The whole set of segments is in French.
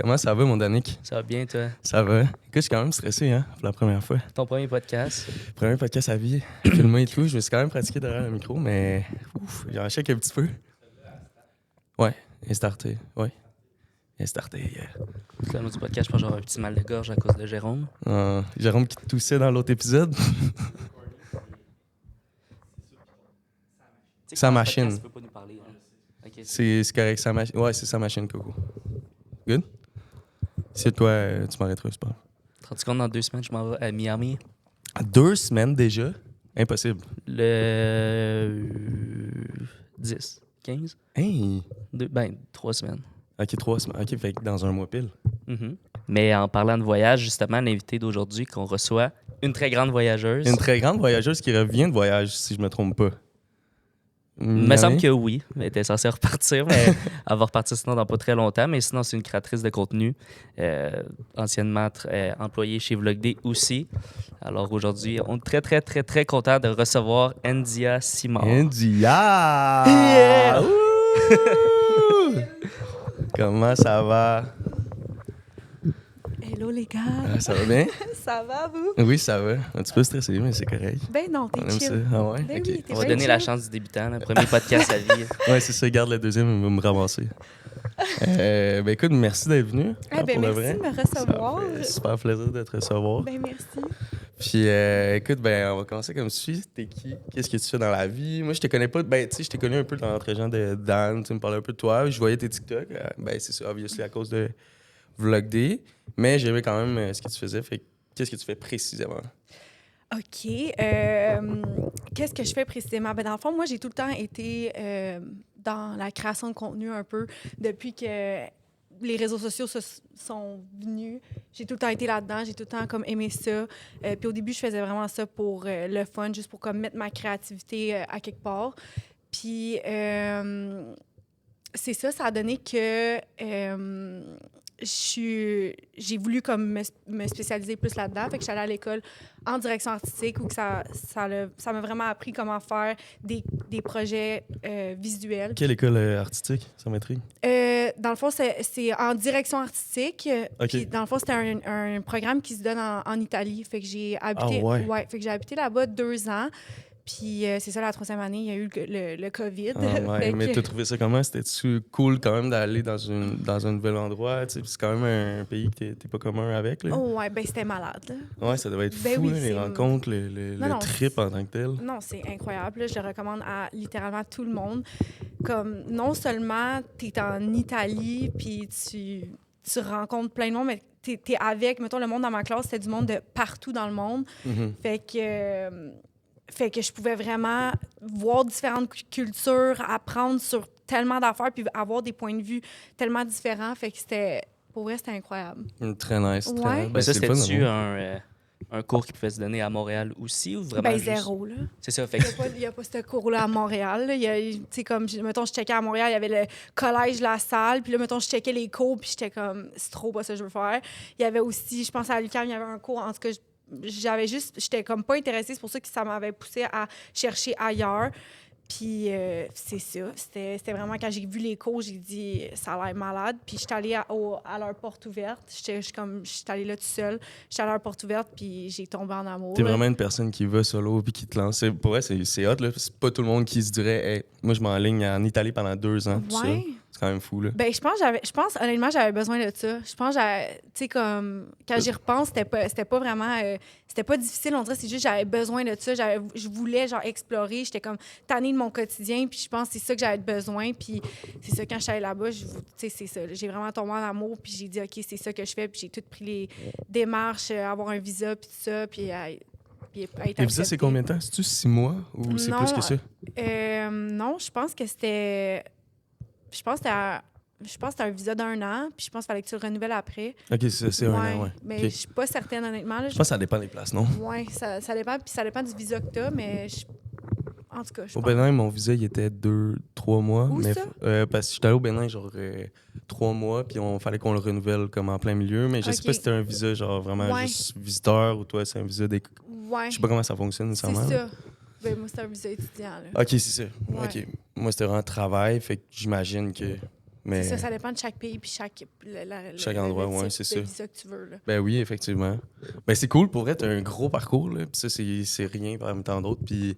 Comment ça va, mon Danick? Ça va bien, toi? Ça va. Écoute, je suis quand même stressé, hein, pour la première fois. Ton premier podcast? Premier podcast à vie, filmé et tout. Je me suis quand même pratiqué derrière le micro, mais j'en chèque un petit peu. Ouais, et starté. Ouais, et starté hier. Le nom du podcast, je pense que j'aurai un petit mal de gorge à cause de Jérôme. Jérôme qui toussait dans l'autre épisode. Sa machine. Tu peux pas nous parler, hein? Okay. C'est correct, sa machine. Ouais, c'est sa machine, Coco. Good? Si toi, tu m'arrêteras, c'est pas grave. 30 secondes dans 2 semaines, je m'en vais à Miami. 2 semaines déjà? Impossible. Le 10, 15? Hey! 3 semaines. Ok, 3 semaines. Ok, fait que dans un mois pile. Mm-hmm. Mais en parlant de voyage, justement, l'invité d'aujourd'hui qu'on reçoit, une très grande voyageuse. Une très grande voyageuse qui revient de voyage, si je me trompe pas. Il me semble que oui. Elle était censée repartir, mais elle va repartir sinon dans pas très longtemps. Mais sinon, c'est une créatrice de contenu, anciennement employée chez Vlogday aussi. Alors aujourd'hui, on est très, très, très, très content de recevoir Ndia Simard. Ndia! Yeah! Comment ça va? Hello les gars! Ça va bien? Ça va, vous? Oui, ça va. Un petit peu stressé, mais c'est correct. Ben non, t'es On aime chill. ça. Ah ouais? Ben Ok. oui, t'es On va bien donner la chill. chance du débutant, le premier podcast à vie. Ouais, c'est ça. Garde le deuxième, il va me ramasser. Ben écoute, merci d'être venu. Ah, ben pour le merci vrai. de me recevoir. Ça fait super plaisir de te recevoir. Ben merci. Puis écoute, ben on va commencer comme suit. T'es qui? Qu'est-ce que tu fais dans la vie? Moi, je te connais pas. Ben, tu sais, je t'ai connu un peu dans l'entre-gens de Dan. Tu me parlais un peu de toi. Je voyais tes TikTok. Ben, c'est ça, obviously, à cause de Vlogday. Mais j'aimais quand même ce que tu faisais. Fait que, qu'est-ce que tu fais précisément? OK. Qu'est-ce que je fais précisément? Ben dans le fond, moi, j'ai tout le temps été dans la création de contenu un peu depuis que les réseaux sociaux sont venus. J'ai tout le temps été là-dedans. J'ai tout le temps comme aimé ça. Puis au début, je faisais vraiment ça pour le fun, juste pour comme mettre ma créativité à quelque part. Puis c'est ça, ça a donné que j'ai voulu comme me spécialiser plus là-dedans. Fait que j'allais à l'école en direction artistique où que ça m'a vraiment appris comment faire des projets visuels. Quelle école artistique? Ça m'intrigue. Dans le fond, c'est en direction artistique. OK. Puis dans le fond, c'était un programme qui se donne en Italie. Fait que j'ai habité, Ah ouais? fait que j'ai habité là-bas 2 ans. Puis c'est ça, la 3e année, il y a eu le COVID. Ah ouais, Fait mais que- t'as trouvé ça comment? C'était-tu cool quand même d'aller dans un nouvel endroit? Tu sais, c'est quand même un pays que t'es pas commun avec, là. Oh, ouais, ben c'était malade, là. Ouais, ça devait être Ben fou, oui, là, les c'est- rencontres, le Non, trip en tant que tel. Non, c'est incroyable. Là. Je le recommande à littéralement tout le monde. Comme, non seulement tu es en Italie, puis tu rencontres plein de monde, mais tu es avec, mettons, le monde dans ma classe, c'était du monde de partout dans le monde. Mhm. Fait que je pouvais vraiment voir différentes cultures, apprendre sur tellement d'affaires, puis avoir des points de vue tellement différents. Fait que pour vrai, c'était incroyable. Très nice. Très Ouais. nice. Ben, Ben, ça, c'est le fun, c'était-tu hein. un cours qui pouvait se donner à Montréal aussi ou vraiment Ben, juste... zéro, là. C'est ça, fait Il que... n'y a pas ce cours-là à Montréal. Là. Tu sais, comme, mettons, je checkais à Montréal, il y avait le collège, la salle. Puis là, mettons, je checkais les cours, puis j'étais comme, c'est trop pas ça que je veux faire. Il y avait aussi, je pense à l'UQAM, il y avait un cours, en tout cas, j'étais comme pas intéressée. C'est pour ça que ça m'avait poussée à chercher ailleurs. Puis c'est ça. C'était vraiment, quand j'ai vu les cours, j'ai dit, ça a l'air malade. Puis j'étais allée à leur porte ouverte. J'étais allée là toute seule. J'étais allée à leur porte ouverte, puis j'ai tombé en amour. T'es là. vraiment une personne qui va solo puis qui te lance. Pour vrai, c'est hot, là. C'est pas tout le monde qui se dirait, hey, moi, je m'enligne en Italie pendant 2 ans. Tout Ouais. ça. C'est quand même fou, là. Ben, je pense honnêtement, j'avais besoin de ça. Je pense, tu sais, comme, quand j'y repense, c'était pas vraiment, c'était pas difficile, on dirait, c'est juste, j'avais besoin de ça. Je voulais, genre, explorer. J'étais comme tannée de mon quotidien, puis je pense que c'est ça que j'avais besoin. Puis c'est ça, quand je suis allée là-bas, tu sais, c'est ça. J'ai vraiment tombé en amour, puis j'ai dit, OK, c'est ça que je fais. Puis j'ai tout pris les démarches, avoir un visa, puis tout ça, puis être Et ça, c'est acceptée. combien de temps? C'est-tu 6 mois ou c'est Non, plus que ça? Non, je pense que c'était... Je pense que c'était un visa d'1 an, puis je pense qu'il fallait que tu le renouvelles après. OK, c'est un an, ouais. Mais OK. je suis pas certaine, honnêtement. Là, Je pense que ça dépend des places, non? Oui, ça dépend. Puis ça dépend du visa que tu as, mais en tout cas, je Au pense... Bénin, mon visa, il était 2-3 mois. Où mais ça? parce que j'étais allé au Bénin, genre 3 mois, puis fallait qu'on le renouvelle comme en plein milieu. Mais je sais OK. pas si c'était un visa, genre vraiment Ouais. juste visiteur ou toi, c'est un visa des. Ouais, Je sais pas comment ça fonctionne c'est nécessairement. là. ça. Ben, moi, c'était un visa étudiant. Là. Ok, c'est ça. Ouais. Ok. Moi, c'était vraiment travail, fait que j'imagine que Mais C'est ça, ça dépend de chaque pays puis chaque endroit, le ouais, type c'est de ça. visa que tu veux. Là. Ben oui, effectivement. Ben c'est cool, pour vrai, t'as un gros parcours, là. Puis ça, c'est rien parmi tant d'autres. Puis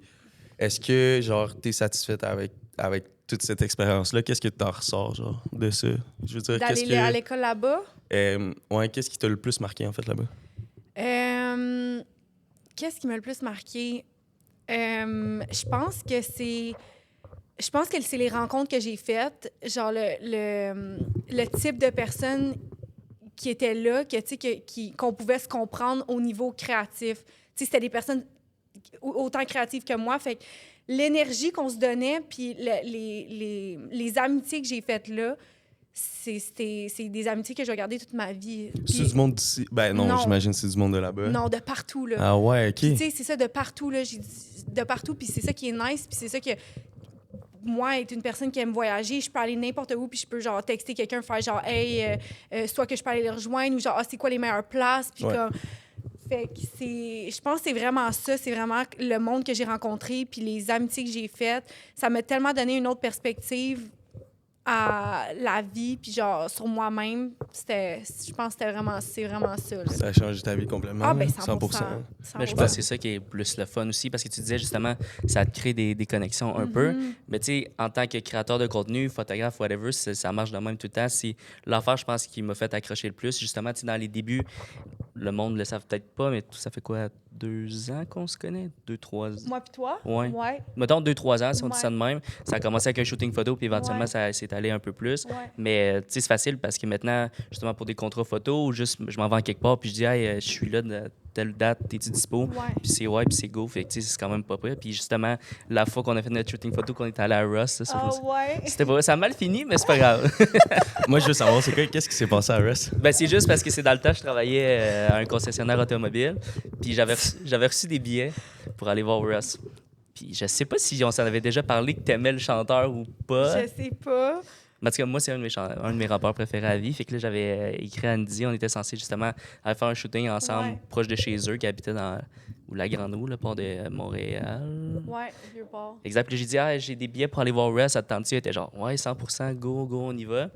est-ce que, genre, t'es satisfaite avec toute cette expérience-là? Qu'est-ce que t'en ressors, genre, de ça? Je veux dire, D'aller à l'école là-bas, ouais, qu'est-ce qui t'a le plus marqué, en fait, là-bas? qu'est-ce qui m'a le plus marqué? Je pense que c'est les rencontres que j'ai faites, genre le type de personnes qui étaient là, qu'on pouvait se comprendre au niveau créatif. Tu sais, c'était des personnes autant créatives que moi. Fait que l'énergie qu'on se donnait, puis les amitiés que j'ai faites là, c'est des amitiés que je vais garder toute ma vie. C'est Puis- du monde d'ici? Ben non, Non. j'imagine que c'est du monde de là-bas. Non, de partout, là. Ah ouais, OK. Puis, tu sais, c'est ça, de partout, là. J'ai dit de partout, puis c'est ça qui est nice, puis c'est ça que... Moi, être une personne qui aime voyager, je peux aller n'importe où, puis je peux, genre, texter quelqu'un, faire genre, hey, soit que je peux aller les rejoindre, ou genre, ah, c'est quoi les meilleures places, puis Ouais. comme... Fait que je pense que c'est vraiment ça, c'est vraiment le monde que j'ai rencontré, puis les amitiés que j'ai faites. Ça m'a tellement donné une autre perspective à la vie, puis genre, sur moi-même. Je pense que c'est vraiment ça, là. Ça a changé ta vie complètement. Ah, ben là, 100%. Mais je pense que c'est ça qui est plus le fun aussi, parce que tu disais justement, ça te crée des connexions un peu. Mais tu sais, en tant que créateur de contenu, photographe, whatever, ça marche de même tout le temps. C'est l'affaire, je pense, qui m'a fait accrocher le plus. Justement, tu sais, dans les débuts, le monde ne le savent peut-être pas, mais ça fait quoi, 2 ans qu'on se connaît? 2-3 ans? Moi puis toi? Ouais. Ouais. Mettons 2-3 ans, si on dit Ouais. ça de même. Ça a commencé avec un shooting photo, puis éventuellement, Ouais. ça s'est allé un peu plus. Ouais. Mais tu sais, c'est facile parce que maintenant, justement, pour des contrats photos, ou juste je m'en vais en quelque part, puis je dis, hey, je suis là de telle date, t'es-tu dispo? Ouais. Puis c'est ouais, puis c'est go. Fait que tu sais, c'est quand même pas prêt. Puis justement, la fois qu'on a fait notre shooting photo, qu'on est allé à Ross, Ah ouais. c'était pas, ça a mal fini, mais c'est pas grave. Moi, je veux savoir, qu'est-ce qui s'est passé à Russ? Ben, c'est juste parce que c'est dans le temps, je travaillais à un concessionnaire automobile, puis j'avais reçu des billets pour aller voir Russ. Puis je sais pas si on s'en avait déjà parlé que t'aimais le chanteur ou pas. Je sais pas. Mais en tout cas, moi, c'est un de mes rappeurs préférés à vie. Fait que là, j'avais écrit à Andy, on était censés justement aller faire un shooting ensemble, Ouais. proche de chez eux, qui habitaient dans la Grande Eau, le port de Montréal. Ouais, vieux port. Exact. Puis j'ai dit, ah, j'ai des billets pour aller voir Russ, ça te tente-tu? Il était genre, ouais, 100%, go, on y va.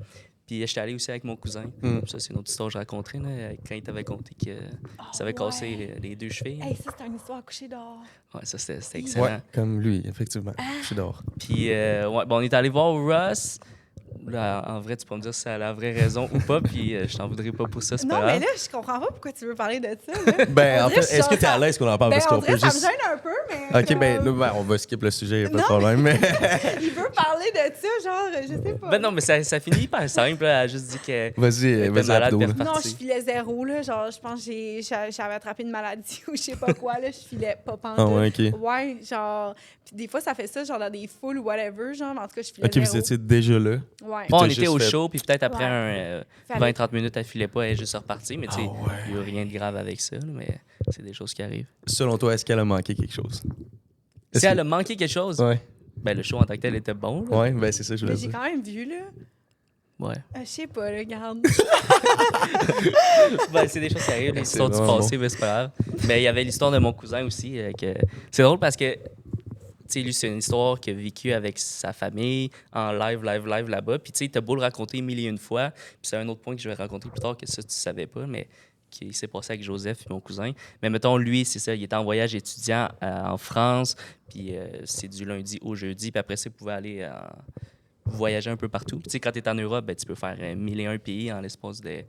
Puis j'étais allé aussi avec mon cousin. Ça, c'est une autre histoire que je raconterai, là, quand il t'avait conté que ça avait cassé les 2 chevilles. Hey, ça, c'est une histoire à coucher dehors. Ouais, ça, c'était excellent. Ouais, comme lui, effectivement. Je suis dehors. Puis, ouais, bon, on est allé voir Russ. Là, en vrai, tu peux me dire si c'est la vraie raison ou pas, puis je t'en voudrais pas pour ça, c'est pas Non, grave. mais là, je comprends pas pourquoi tu veux parler de ça. Là. Ben, en On dirait fait, que est-ce que t'es à ça- l'aise qu'on en parle? Ben, Parce qu'on on dirait peut que ça me juste. gêne un peu, mais... OK, ben, comme, là, on va skip le sujet, y a pas de Non, problème. Mais... Il veut parler de ça, genre, je sais pas. Ben non, mais ça finit hyper simple. Là. Elle a juste dit que Vas-y, était malade, Abdo, puis là. elle est Non, repartie. je filais zéro, là. Genre, je pense que j'avais attrapé une maladie ou je sais pas quoi, là. Je filais pas pantoute. Ah ouais, OK. Ouais, genre... Puis des fois, ça fait ça, genre, dans des foules ou whatever, genre. Mais en tout cas, je filais OK, zéro. vous étiez déjà là. Ouais. Bon, on t'as était juste au fait- show, puis peut-être après Ouais. un Fallait- 20-30 minutes, elle filait pas, elle est juste repartie. Mais tu sais, Ah ouais. il n'y a rien de grave avec ça, là, mais c'est des choses qui arrivent. Selon toi, est-ce qu'elle a manqué quelque chose? Est-ce Si elle que- a manqué quelque chose, Ouais, ben le show en tant que tel était bon. Là. ouais, ben c'est ça que je Mais voulais j'ai dire. quand même vu, là. Ouais. Je sais pas, là, regarde. Ben, c'est des choses qui arrivent, les C'est histoires du vraiment passé, mais c'est pas grave. Mais il y avait l'histoire de mon cousin aussi. C'est drôle parce que, tu sais, lui, c'est une histoire qu'il a vécue avec sa famille en live là-bas. Puis, tu sais, t'as beau le raconter 1001 fois. Puis, c'est un autre point que je vais raconter plus tard que ça, tu savais pas, mais qui s'est passé avec Joseph et mon cousin. Mais mettons, lui, c'est ça, il était en voyage étudiant en France. Puis, c'est du lundi au jeudi. Puis après ça, il pouvait aller voyager un peu partout. Tu sais, quand tu es en Europe, ben, tu peux faire 1001 pays en l'espace de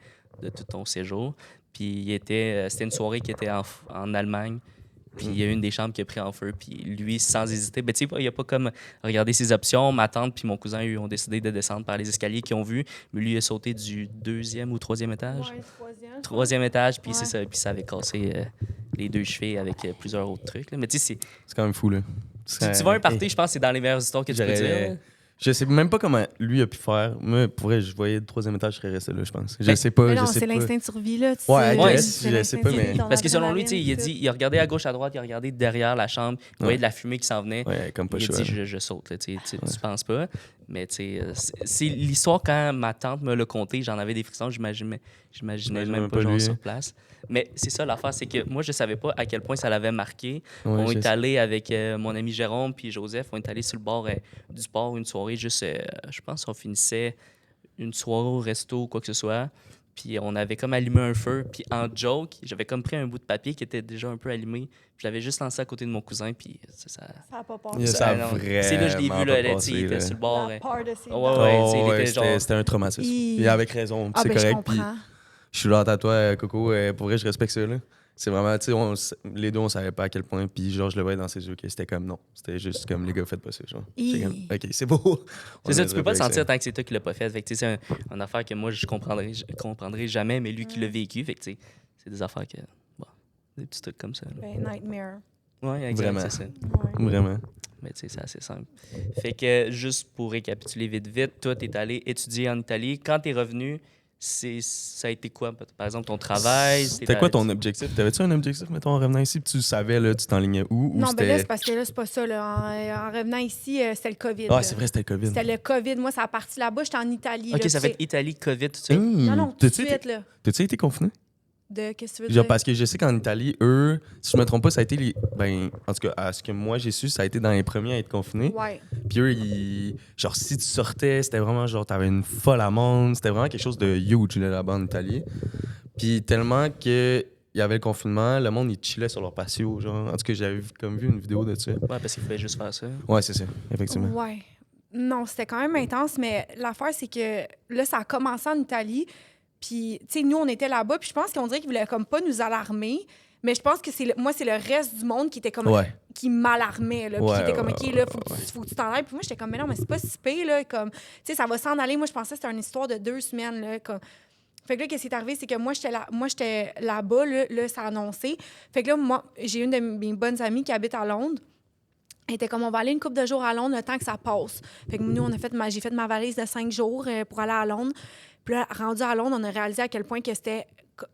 tout ton séjour. Puis c'était une soirée qui était en Allemagne. Puis il y a une des chambres qui a pris en feu. Puis lui, sans hésiter, ben, tu sais, il n'a pas comme regardé ses options. Ma tante puis mon cousin, eux, ont décidé de descendre par les escaliers qu'ils ont vus. Mais lui, il a sauté du 2e ou 3e étage. Ouais, troisième. 3e étage, puis Ouais. c'est ça. Puis ça avait cassé les 2 chevilles avec plusieurs autres trucs. Là. Mais tu sais, C'est quand même fou, là. tu vas à un party, je pense que c'est dans les meilleures histoires que tu peux J'aurais- dire. Je sais même pas comment lui a pu faire. Moi, pour vrai, je voyais le 3e étage, je serais resté là, je pense. Je Ben, sais pas, Mais je non, sais c'est pas. l'instinct de survie, là. Tu Ouais, sais, I guess, c'est je l'instinct sais pas, de mais- survie, ton Parce que selon lui, tu sais, adrénaline, il a tout. dit, il a regardé à gauche, à droite, il a regardé derrière la chambre, il voyait de la fumée qui s'en venait. Ouais, comme pas Il a choix. dit, je saute, là, tu penses pas. Mais tu sais, c'est l'histoire quand ma tante me l'a conté, j'en avais des frissons, j'imaginais même pas genre lui. sur place. Mais c'est ça l'affaire, c'est que moi, je savais pas à quel point ça l'avait marqué. Ouais, On je est sais. allé avec mon ami Jérôme puis Joseph, on est allé sur le bord du sport une soirée, juste, je pense qu'on finissait une soirée au resto ou quoi que ce soit. Puis on avait comme allumé un feu. Puis en joke, j'avais comme pris un bout de papier qui était déjà un peu allumé. Puis je l'avais juste lancé à côté de mon cousin. Puis ça Ça a pas passé. Yeah, ça a non. vraiment C'est là je l'ai vu, là, pas passé, il était là. sur le bord. La peur de ses Ouais, dents. ouais, tu sais, il était genre- C'était un traumatisme. Et avec raison, Ah, c'est ben, je correct. Puis comprends. je suis là à toi, Coco. Pour vrai, je respecte ça. Là. C'est vraiment, tu sais, les deux, on savait pas à quel point. Puis genre, je le voyais dans ses yeux que c'était comme non. C'était juste comme les gars, faites pas ça. Genre. J'étais comme, ok, c'est beau. C'est ça, tu peux pas le sentir tant que c'est toi qui l'as pas fait. Fait que, tu sais, c'est une affaire que moi, je comprendrai jamais, mais lui qui l'a vécu. Fait que, tu sais, c'est des affaires que. Bon, des petits trucs comme ça. Là. Ben, nightmare. Ouais, exact, Vraiment. c'est ça. Ouais. Vraiment. Mais tu sais, c'est assez simple. Fait que, juste pour récapituler vite, toi, t'es allé étudier en Italie. Quand t'es revenu, ça a été quoi? Par exemple, ton travail? C'était quoi ton objectif? T'avais-tu un objectif, mettons, en revenant ici, puis tu savais, là, tu t'enlignais où? Non, ou ben là, c'est parce que là, c'est pas ça. Là. En revenant ici, c'était le COVID. Ah, là. c'est vrai, c'était le COVID. C'était le COVID. Moi, ça a parti là-bas. J'étais en Italie. OK, là, ça tu fait sais. Italie, COVID, tout ça. Non, non, tout de suite, là. T'as-tu été confiné? Qu'est-ce que tu veux Genre, dire? parce que je sais qu'en Italie, eux, si je me trompe pas, ça a été les. Ben, en tout cas, à ce que moi j'ai su, ça a été dans les premiers à être confinés. Ouais. Puis eux, genre, si tu sortais, c'était vraiment genre, t'avais une folle amende. C'était vraiment quelque chose de huge là-bas en Italie. Puis tellement que il y avait le confinement, le monde, ils chillaient sur leur patio. Genre, en tout cas, j'avais comme vu une vidéo de ça. Ouais, parce qu'il fallait juste faire ça. Ouais, c'est ça, effectivement. Ouais. Non, c'était quand même intense, mais l'affaire, c'est que là, ça a commencé en Italie. Puis, tu sais, nous, on était là-bas, puis je pense qu'on dirait qu'ils voulaient comme pas nous alarmer. Mais je pense que c'est le reste du monde qui était comme. Ouais. Qui m'alarmait, là. Puis Ouais, qui était comme, ouais, OK, là, faut que tu t'en ailles. Puis moi, j'étais comme, mais non, mais c'est pas si pire, là. Comme, tu sais, ça va s'en aller. Moi, je pensais que c'était une histoire de 2 semaines, là. Comme... Fait que là, qu'est-ce qui est arrivé, c'est que moi, j'étais là-bas, là, ça a annoncé. Fait que là, moi, j'ai une de mes bonnes amies qui habite à Londres. Elle était comme, on va aller une couple de jours à Londres le temps que ça passe. Fait que nous, j'ai fait ma valise de 5 jours pour aller à Londres. Puis là, rendu à Londres, on a réalisé à quel point que c'était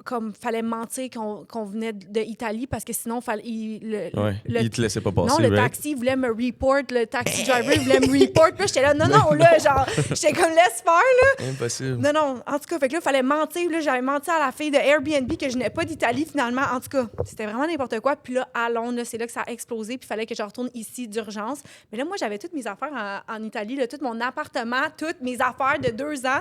comme fallait mentir qu'on venait d'Italie parce que sinon, Ils te laissaient pas passer. non, le right? taxi voulait me report, le taxi driver voulait me report. Puis là, j'étais là, non, là, genre, j'étais comme, laisse faire, là. Impossible. Non, en tout cas, fait que là, il fallait mentir. Là, j'avais menti à la fille de Airbnb que je n'ai pas d'Italie, finalement. En tout cas, c'était vraiment n'importe quoi. Puis là, à Londres, là, c'est là que ça a explosé. Puis il fallait que je retourne ici d'urgence. Mais là, moi, j'avais toutes mes affaires en Italie, là, tout mon appartement, toutes mes affaires de 2 ans.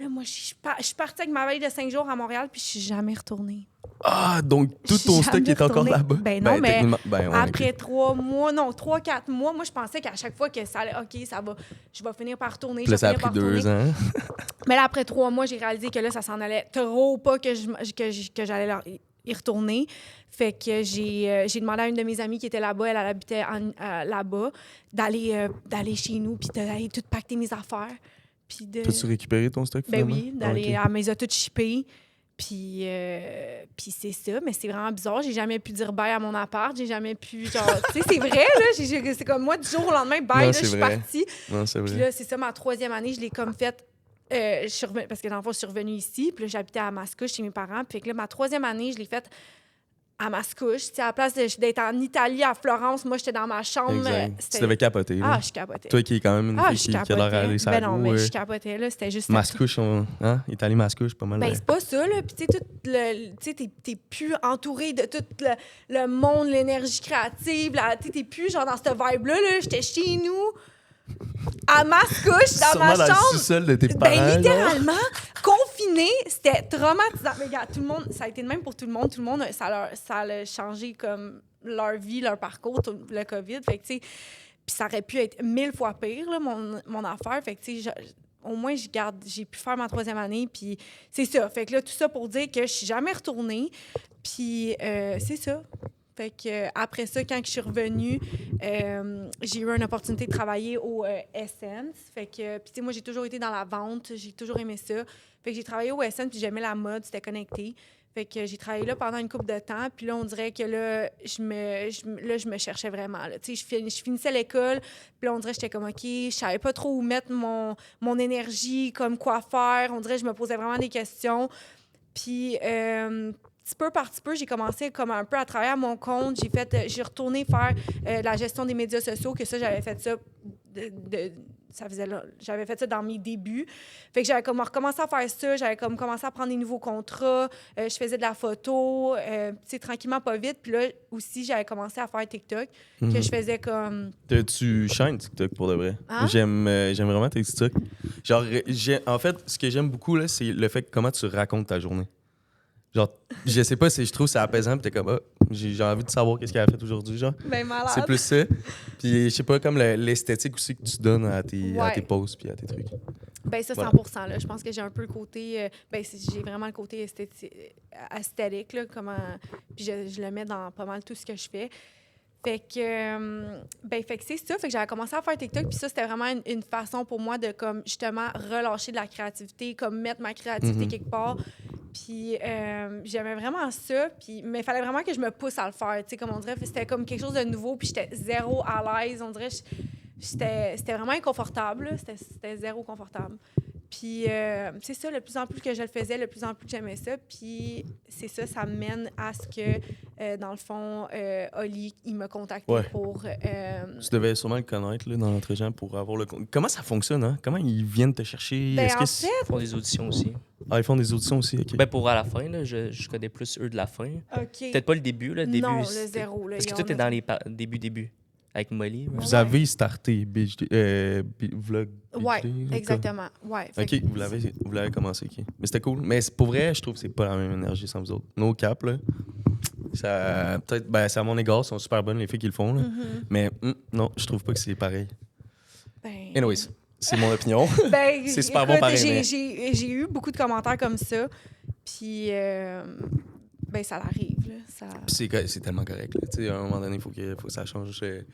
Là, moi, je suis partie avec ma valise de 5 jours à Montréal, puis je suis jamais retournée. Ah, donc tout Je suis ton stock jamais est encore retournée. là-bas. Ben non, mais techniquement- ben, ouais, après ok. 3 mois, non, 3-4 mois, moi, je pensais qu'à chaque fois que ça allait, OK, ça va, je vais finir par retourner. Puis là, je vais ça a finir pris par 2 retourner. ans. Mais là, après 3 mois, j'ai réalisé que là, ça s'en allait trop pas que j'allais y retourner. Fait que j'ai demandé à une de mes amies qui était là-bas, elle habitait là-bas, d'aller chez nous, puis d'aller tout pacter mes affaires. Puis T'as-tu récupéré ton stock Ben finalement? oui, d'aller à mes autos shippées. Puis c'est ça, mais c'est vraiment bizarre. J'ai jamais pu dire bye à mon appart. J'ai jamais pu, genre... tu sais, c'est vrai, là. C'est comme moi, du jour au lendemain, bye, Non, là, c'est je suis vrai. partie. Non, c'est Puis vrai. là, c'est ça, ma 3e année, je l'ai comme faite... parce que dans le fond, je suis revenue ici. Puis là, j'habitais à Mascouche chez mes parents. Puis que là, ma 3e année, je l'ai faite à Mascouche. Tu sais, à la place d'être en Italie, à Florence, moi, j'étais dans ma chambre. Exact. Tu devais capoter. là. Ah, je capotais. Toi qui es quand même une Ah, fille je qui a l'air à aller sur Ben la non, go, mais je capotais, là. C'était juste... Mascouche, hein? Italie Mascouche, pas mal. Ben, c'est pas ça, là. Puis, tu sais, t'es plus entouré de tout le monde, l'énergie créative. T'es plus, genre, dans cette vibe-là, là. J'étais chez nous, à Mascouche, dans ma Sûrement dans le chambre. sous-sol de tes parents. Ben, genre. littéralement, confiné, c'était traumatisant. Mais regarde, tout le monde, ça a été le même pour tout le monde. Tout le monde, ça a changé, comme, leur vie, leur parcours, le COVID. Fait que, tu sais, puis ça aurait pu être 1000 fois pire, là, mon affaire. Fait que, tu sais, au moins, j'ai pu faire ma 3e année, puis c'est ça. Fait que là, tout ça pour dire que je suis jamais retournée, puis c'est ça. Fait que après ça, quand je suis revenue, j'ai eu une opportunité de travailler au Essence. Fait que, puis tu sais, moi, j'ai toujours été dans la vente, j'ai toujours aimé ça. Fait que j'ai travaillé au Essence, puis j'aimais la mode, c'était connecté. Fait que j'ai travaillé là pendant une couple de temps, puis là, on dirait que là, je me cherchais vraiment. Tu sais, je finissais l'école, puis là, on dirait que j'étais comme, OK, je savais pas trop où mettre mon énergie, comme quoi faire. On dirait que je me posais vraiment des questions. Puis, petit peu par petit peu, j'ai commencé comme un peu à travailler à mon compte. J'ai retourné faire la gestion des médias sociaux, que ça, j'avais fait ça j'avais fait ça dans mes débuts. Fait que j'avais comme recommencé à faire ça, j'avais comme commencé à prendre des nouveaux contrats, je faisais de la photo, tu sais, tranquillement, pas vite. Puis là, aussi, j'avais commencé à faire TikTok, que je faisais comme... Tu shines TikTok pour de vrai. Hein? J'aime vraiment tes TikTok. Genre, en fait, ce que j'aime beaucoup, là, c'est le fait que comment tu racontes ta journée. Genre, je sais pas, je trouve ça apaisant, pis t'es comme, ah, j'ai envie de savoir qu'est-ce qu'elle a fait aujourd'hui, genre. Ben, malade. C'est plus ça. Puis, je sais pas, comme l'esthétique aussi que tu donnes à tes posts puis à tes trucs. Ben ça, 100 Voilà. là. Je pense que j'ai un peu le côté... j'ai vraiment le côté esthétique, là, puis je le mets dans pas mal tout ce que je fais. Fait que c'est ça. Fait que j'avais commencé à faire TikTok, puis ça, c'était vraiment une façon pour moi de, comme, justement, relâcher de la créativité, comme mettre ma créativité quelque part. Puis j'aimais vraiment ça, mais il fallait vraiment que je me pousse à le faire, tu sais, comme on dirait. C'était comme quelque chose de nouveau, puis j'étais zéro à l'aise. On dirait c'était vraiment inconfortable, là. C'était zéro confortable. Puis c'est ça, de plus en plus que je le faisais, de plus en plus que j'aimais ça. Puis c'est ça, ça mène à ce que, dans le fond, Oli, il m'a contacté pour... Tu devais sûrement le connaître là, dans notre gens pour avoir le... Comment ça fonctionne, hein? Comment ils viennent te chercher? Ben, Est-ce en que fait... Ils font des auditions aussi. Ah, ils font des auditions aussi, OK. Ben pour à la fin, là, je connais plus eux de la fin. OK. Peut-être pas le début, là. Le début, Non, le zéro. Là, parce que toi, t'es dans les début. Avec Molly. Ouais. Vous avez starté Vlog Oui, BJD, exactement. Ouais, OK, vous l'avez commencé, OK. Mais c'était cool. Mais pour vrai, je trouve que c'est pas la même énergie sans vous autres. No cap, là. Ça, peut-être, ben, c'est à mon égard, sont super bonnes les filles qui le font, là. Mais non, je trouve pas que c'est pareil. Ben... Anyways, c'est mon opinion. Ben, c'est super écoute, bon pareil, mais... j'ai eu beaucoup de commentaires comme ça. Puis, ben, ça l'arrive, là. Ça... C'est tellement correct. Là. Tu sais, à un moment donné, il faut que ça change. Ouais.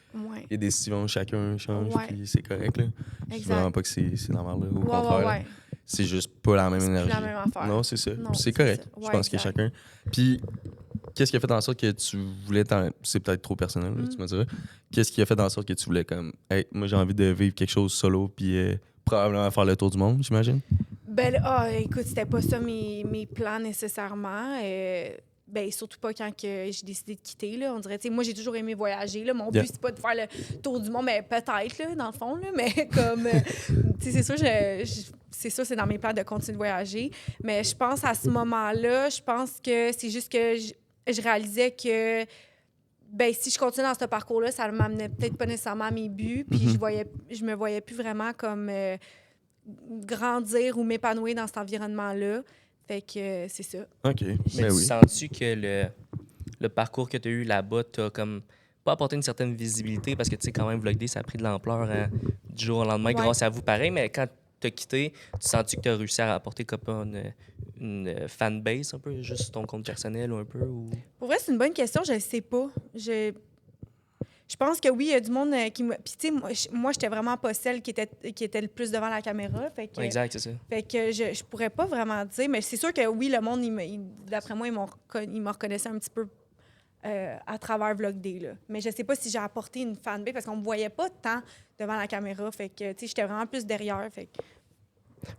Les décisions, chacun change, Ouais. puis c'est correct. Là. Je dis Exact. vraiment pas que c'est normal. Là. Au contraire, là. C'est juste pas la même C'est énergie. plus la même affaire. Non, c'est ça. Non, c'est c'est correct. ça. Je Ouais, pense que exact. chacun. Puis, qu'est-ce qui a fait en sorte que tu voulais... C'est peut-être trop personnel, là, tu me dirais. Qu'est-ce qui a fait en sorte que tu voulais comme... Hey, moi, j'ai envie de vivre quelque chose solo, puis probablement faire le tour du monde, j'imagine? Ben, écoute, c'était pas ça mes plans nécessairement. Ben, surtout pas quand que j'ai décidé de quitter, là. On dirait, tu sais, moi, j'ai toujours aimé voyager, là. Mon but, c'est pas de faire le tour du monde, mais peut-être, là, dans le fond, là. Mais comme, tu sais, c'est sûr, c'est ça, c'est dans mes plans de continuer de voyager. Mais je pense, à ce moment-là, je pense que c'est juste que je réalisais que, ben, si je continuais dans ce parcours-là, ça ne m'amenait peut-être pas nécessairement à mes buts. Puis je me voyais plus vraiment comme grandir ou m'épanouir dans cet environnement-là. Fait que c'est ça. OK. Mais Ben tu oui. sens-tu que le parcours que tu as eu là-bas t'a comme pas apporté une certaine visibilité parce que tu sais quand même Vlogday ça a pris de l'ampleur du jour au lendemain grâce à vous pareil, mais quand tu as quitté, tu sens-tu que tu as réussi à apporter comme une fanbase un peu juste ton compte personnel ou un peu ou... Pour vrai, c'est une bonne question, je sais pas. Je pense que oui, il y a du monde qui me. Puis, tu sais, moi, j'étais vraiment pas celle qui était le plus devant la caméra. Fait que, Exact, c'est ça. Fait que je pourrais pas vraiment dire. Mais c'est sûr que oui, le monde, d'après moi, il me reconnaissait un petit peu à travers Vlogday, là. Mais je sais pas si j'ai apporté une fanbase parce qu'on me voyait pas tant devant la caméra. Fait que, tu sais, j'étais vraiment plus derrière. Fait que...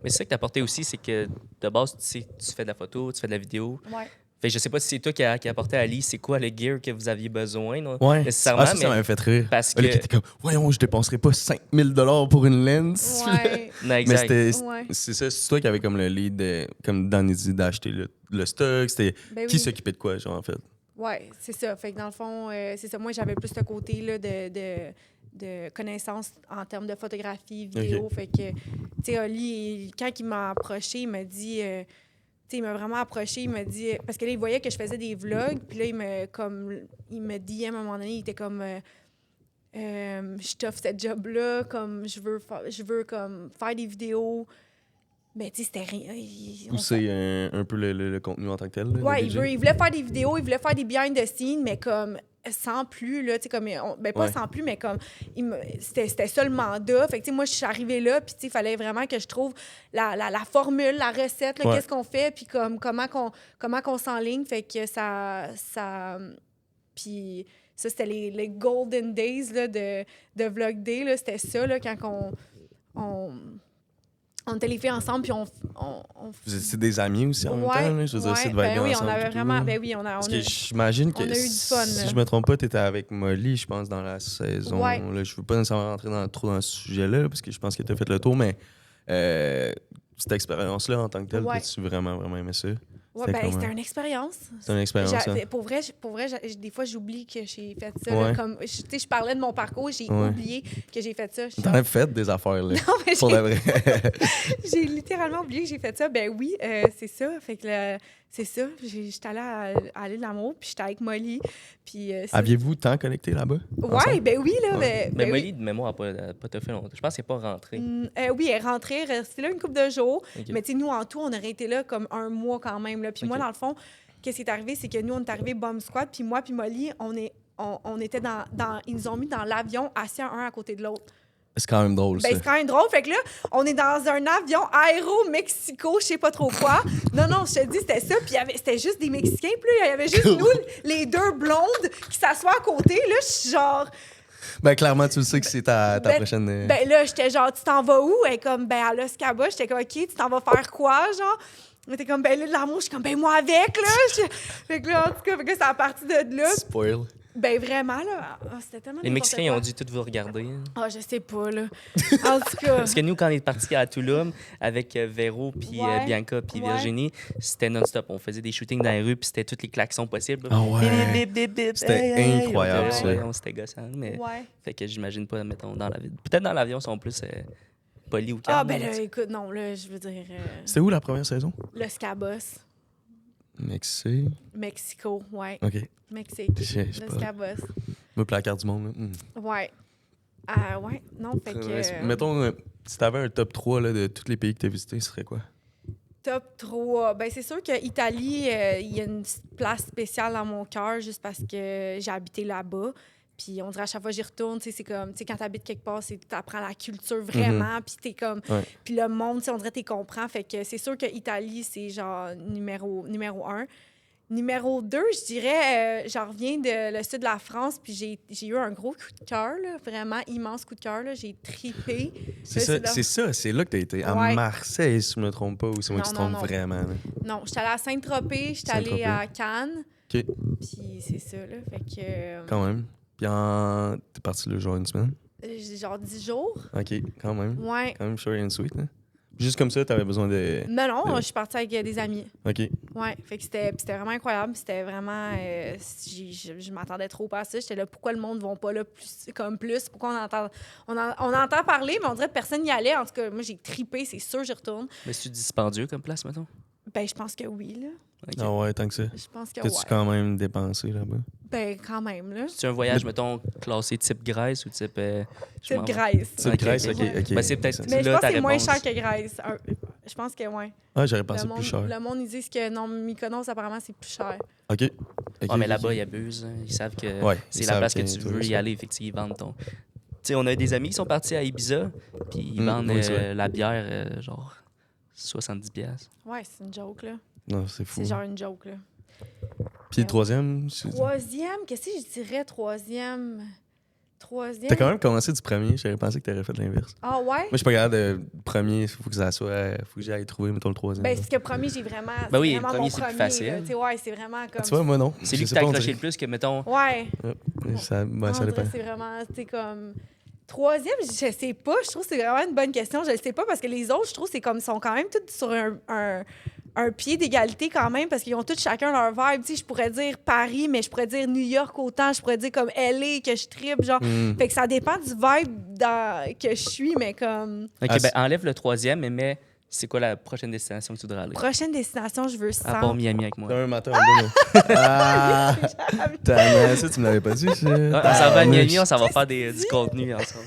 Mais c'est ça que t'as apporté aussi, c'est que de base, tu fais de la photo, tu fais de la vidéo. Ouais. Fait que je sais pas si c'est toi qui a apporté à Ali, c'est quoi le gear que vous aviez besoin, non? Ouais. Nécessairement, Ça mais m'avait fait rire. parce Oli que- qui était comme, voyons, je dépenserai pas 5000 $ pour une lens. Ouais. Non, Mais exact. Ouais. c'est ça, c'est toi qui avais comme le lead, comme dans l'idée d'acheter le stock. C'était Ben qui oui. s'occupait de quoi, genre, en fait? Oui, c'est ça. Fait que dans le fond, c'est ça. Moi, j'avais plus ce côté-là de connaissances en termes de photographie, vidéo. Ok. Fait que, tu sais, Oli, quand il m'a approché, il m'a dit... tu sais, il m'a vraiment approché, il m'a dit... Parce que là, il voyait que je faisais des vlogs, puis là, il me dit à un moment donné, il était comme... je t'offre cette job-là, comme je veux comme faire des vidéos. Mais tu sais, c'était rien. Pousser un peu le contenu en tant que tel. Là, Ouais, le VJ. il voulait faire des vidéos, il voulait faire des behind the scenes, mais comme sans plus, là, tu sais, comme, ben pas Ouais. sans plus, mais comme, c'était ça le mandat. Fait que, tu sais, moi, je suis arrivée là, puis, tu sais, il fallait vraiment que je trouve la formule, la recette, là, Ouais. qu'est-ce qu'on fait, puis comme, comment qu'on s'enligne. Fait que ça puis ça, c'était les golden days, là, de Vlogday, là, c'était ça, là, quand On était les filles ensemble, puis on Vous étiez des amis aussi en même temps, là? Je veux dire, c'est de ben vibrer oui, ensemble. on avait puis tout, vraiment... là. Ben oui, on a J'imagine que on a eu du fun, si là. je me trompe pas, t'étais avec Molly, je pense, dans la saison. Ouais. Là, je veux pas nécessairement rentrer trop dans ce sujet-là, là, parce que je pense que t'as fait le tour, mais cette expérience-là, en tant que telle, Ouais. t'as-tu vraiment aimé ça? Ouais, ben, c'était une expérience. C'est une expérience, hein? Pour vrai, des fois, j'oublie que j'ai fait ça. Ouais. Là, comme, tu sais, je parlais de mon parcours, j'ai Ouais. oublié que j'ai fait ça. T'en as fait des affaires, là. Non, mais Pour de vrai. j'ai littéralement oublié que j'ai fait ça. Ben oui, c'est ça. Fait que c'est ça. J'étais allée à l'île de l'Amour, puis j'étais avec Molly. Puis, Aviez-vous tant connecté là-bas? Ouais, ensemble? ben oui, là. Ouais. Ben oui. Molly, de mémoire, n'a pas tout fait longtemps. Je pense qu'elle n'est pas rentrée. Oui, elle est rentrée, elle est restée là une couple de jours. Ok. Mais tu sais, nous, en tout, on aurait été là comme 1 mois quand même. Là. Puis moi, Ok. dans le fond, qu'est-ce qui est arrivé, c'est que nous, on est arrivé bomb squad, puis moi, puis Molly, on était dans... Ils nous ont mis dans l'avion, assis un à côté de l'autre. C'est quand même drôle, Ben, ça. c'est quand même drôle. Fait que là, on est dans un avion aéro-Mexico, je sais pas trop quoi. Non, je te dis, c'était ça. Puis c'était juste des Mexicains. Puis là, il y avait juste nous, les 2 blondes, qui s'assoient à côté. Là, je suis genre... Ben, clairement, tu le sais que c'est ta prochaine... Ben là, j'étais genre, tu t'en vas où? Elle est comme, ben à Los Cabos. J'étais comme, OK, tu t'en vas faire quoi, genre? Elle était comme, ben là, de l'amour. Je suis comme, ben moi avec, là. Fait que là, en tout cas, c'est à partir de là. Spoil. Ben vraiment, là, c'était tellement Les n'importe Mexicains, ils quoi. ont dû tout vous regarder. Hein. Ah, je sais pas, là. En tout cas... Parce que nous, quand on est partis à Tulum avec Véro, puis Ouais. Bianca, puis Ouais. Virginie, c'était non-stop. On faisait des shootings dans les rues, puis c'était tous les klaxons possibles. Ah ouais. Bip, bip, bip, C'était hey, hey. incroyable, Ouais, ça. on s'était gossant. Mais... Ouais. Fait que j'imagine pas, mettons, dans l'avion. Peut-être dans l'avion, ils sont plus polis ou Ah, calmes. ben là, écoute, non, là, je veux dire... C'était où la première saison? Los Cabos. Mexique. Mexico, ouais. OK. Mexique. Je sais Los pas. Cabos. Me placard du monde, là. Ouais. Ouais, non, fait que... Mettons, si t'avais un top 3 là, de tous les pays que t'as visités, ce serait quoi? Top 3. Ben, c'est sûr que Italie, il y a une petite place spéciale dans mon cœur juste parce que j'ai habité là-bas. Puis on dirait à chaque fois que j'y retourne, tu sais, c'est comme, tu sais, quand t'habites quelque part, tu apprends la culture vraiment, puis t'es comme... Ouais. Puis le monde, tu sais, on dirait que t'es comprends. Fait que c'est sûr que Italie, c'est genre numéro 1. Numéro 2, je dirais, j'en reviens de le sud de la France, puis j'ai eu un gros coup de cœur, là, vraiment immense coup de cœur. Là. J'ai tripé. C'est là que t'as été. À Ouais. Marseille, si je me trompe pas, ou c'est moi qui se trompe Non. vraiment. Là. Non, j'étais allée à Saint-Tropez, j'étais allée à Cannes, OK, puis c'est ça, là. Fait que... quand même. Puis t'es parti le genre une semaine? genre 10 jours. OK, quand même. Ouais. Quand même short and sweet, là. Juste comme ça, t'avais besoin de... Non, Ouais. je suis partie avec des amis. OK. Ouais, fait que c'était vraiment incroyable. C'était vraiment... je m'attendais trop pas à ça. J'étais là, pourquoi le monde ne va pas là plus? Pourquoi on entend parler, mais on dirait que personne n'y allait. En tout cas, moi, j'ai tripé, c'est sûr, j'y retourne. Mais c'est-tu dispendieux comme place, mettons? Ben, je pense que oui, là. Ok. Ah ouais, tant que ça. Je pense que T'as-tu ouais. quand même dépensé là-bas? Ben, quand même, là. C'est un voyage, mettons, classé type Grèce ou type... je C'est m'en vais. Grèce. C'est Ok, Grèce, ok. OK. Ouais. OK. Ben, c'est peut-être- Mais je là, pense ta que c'est moins réponse. cher que Grèce. Je pense que oui. Ah, j'aurais pensé plus cher. Le monde, ils disent que non, Mykonos, apparemment, c'est plus cher. OK. Ah, mais là-bas, ils abusent. Hein. Ils savent que Ouais, c'est ils la savent place que qu'il y a tu toujours veux y ça. aller, effectivement, ils vendent ton... Tu sais, on a des amis qui sont partis à Ibiza, puis ils vendent oui, c'est vrai. la bière, genre 70$. Ouais, c'est une joke, là. Non, c'est fou. C'est genre une joke, là. Puis le troisième, Troisième, qu'est-ce que je dirais, troisième? t'as quand même commencé du premier. J'aurais pensé que t'aurais fait l'inverse. Ah ouais? Moi, je suis pas capable de premier. Il faut que ça soit. Faut que j'aille trouver, mettons, le troisième. Ben, parce que premier, j'ai vraiment. Ben oui, c'est le vraiment premier, mon c'est plus premier, facile. là. Tu sais, ouais, c'est vraiment comme. Tu vois, moi, non. C'est Je lui qui sais t'a pas, on accroché dirait- le plus que, mettons... Ouais. Ça, ben, ça On dépend. dirait que c'est vraiment. C'est comme. Troisième, je sais pas. Je trouve que c'est vraiment une bonne question. Je le sais pas parce que les autres, je trouve, c'est comme. sont quand même tous sur un pied d'égalité quand même parce qu'ils ont tous chacun leur vibe. Tu sais, je pourrais dire Paris, mais je pourrais dire New York autant. Je pourrais dire comme LA que je tripe, genre. Fait que ça dépend du vibe que je suis, mais comme. OK, Ah, ben enlève le troisième, mais c'est quoi la prochaine destination que tu voudrais aller? Prochaine destination, je veux À part sans. Miami avec moi. Un matin, en deux. Ah! T'as ça, tu me l'avais pas dit, ça. Ouais, on s'en va à Miami, on s'en va faire du contenu ensemble.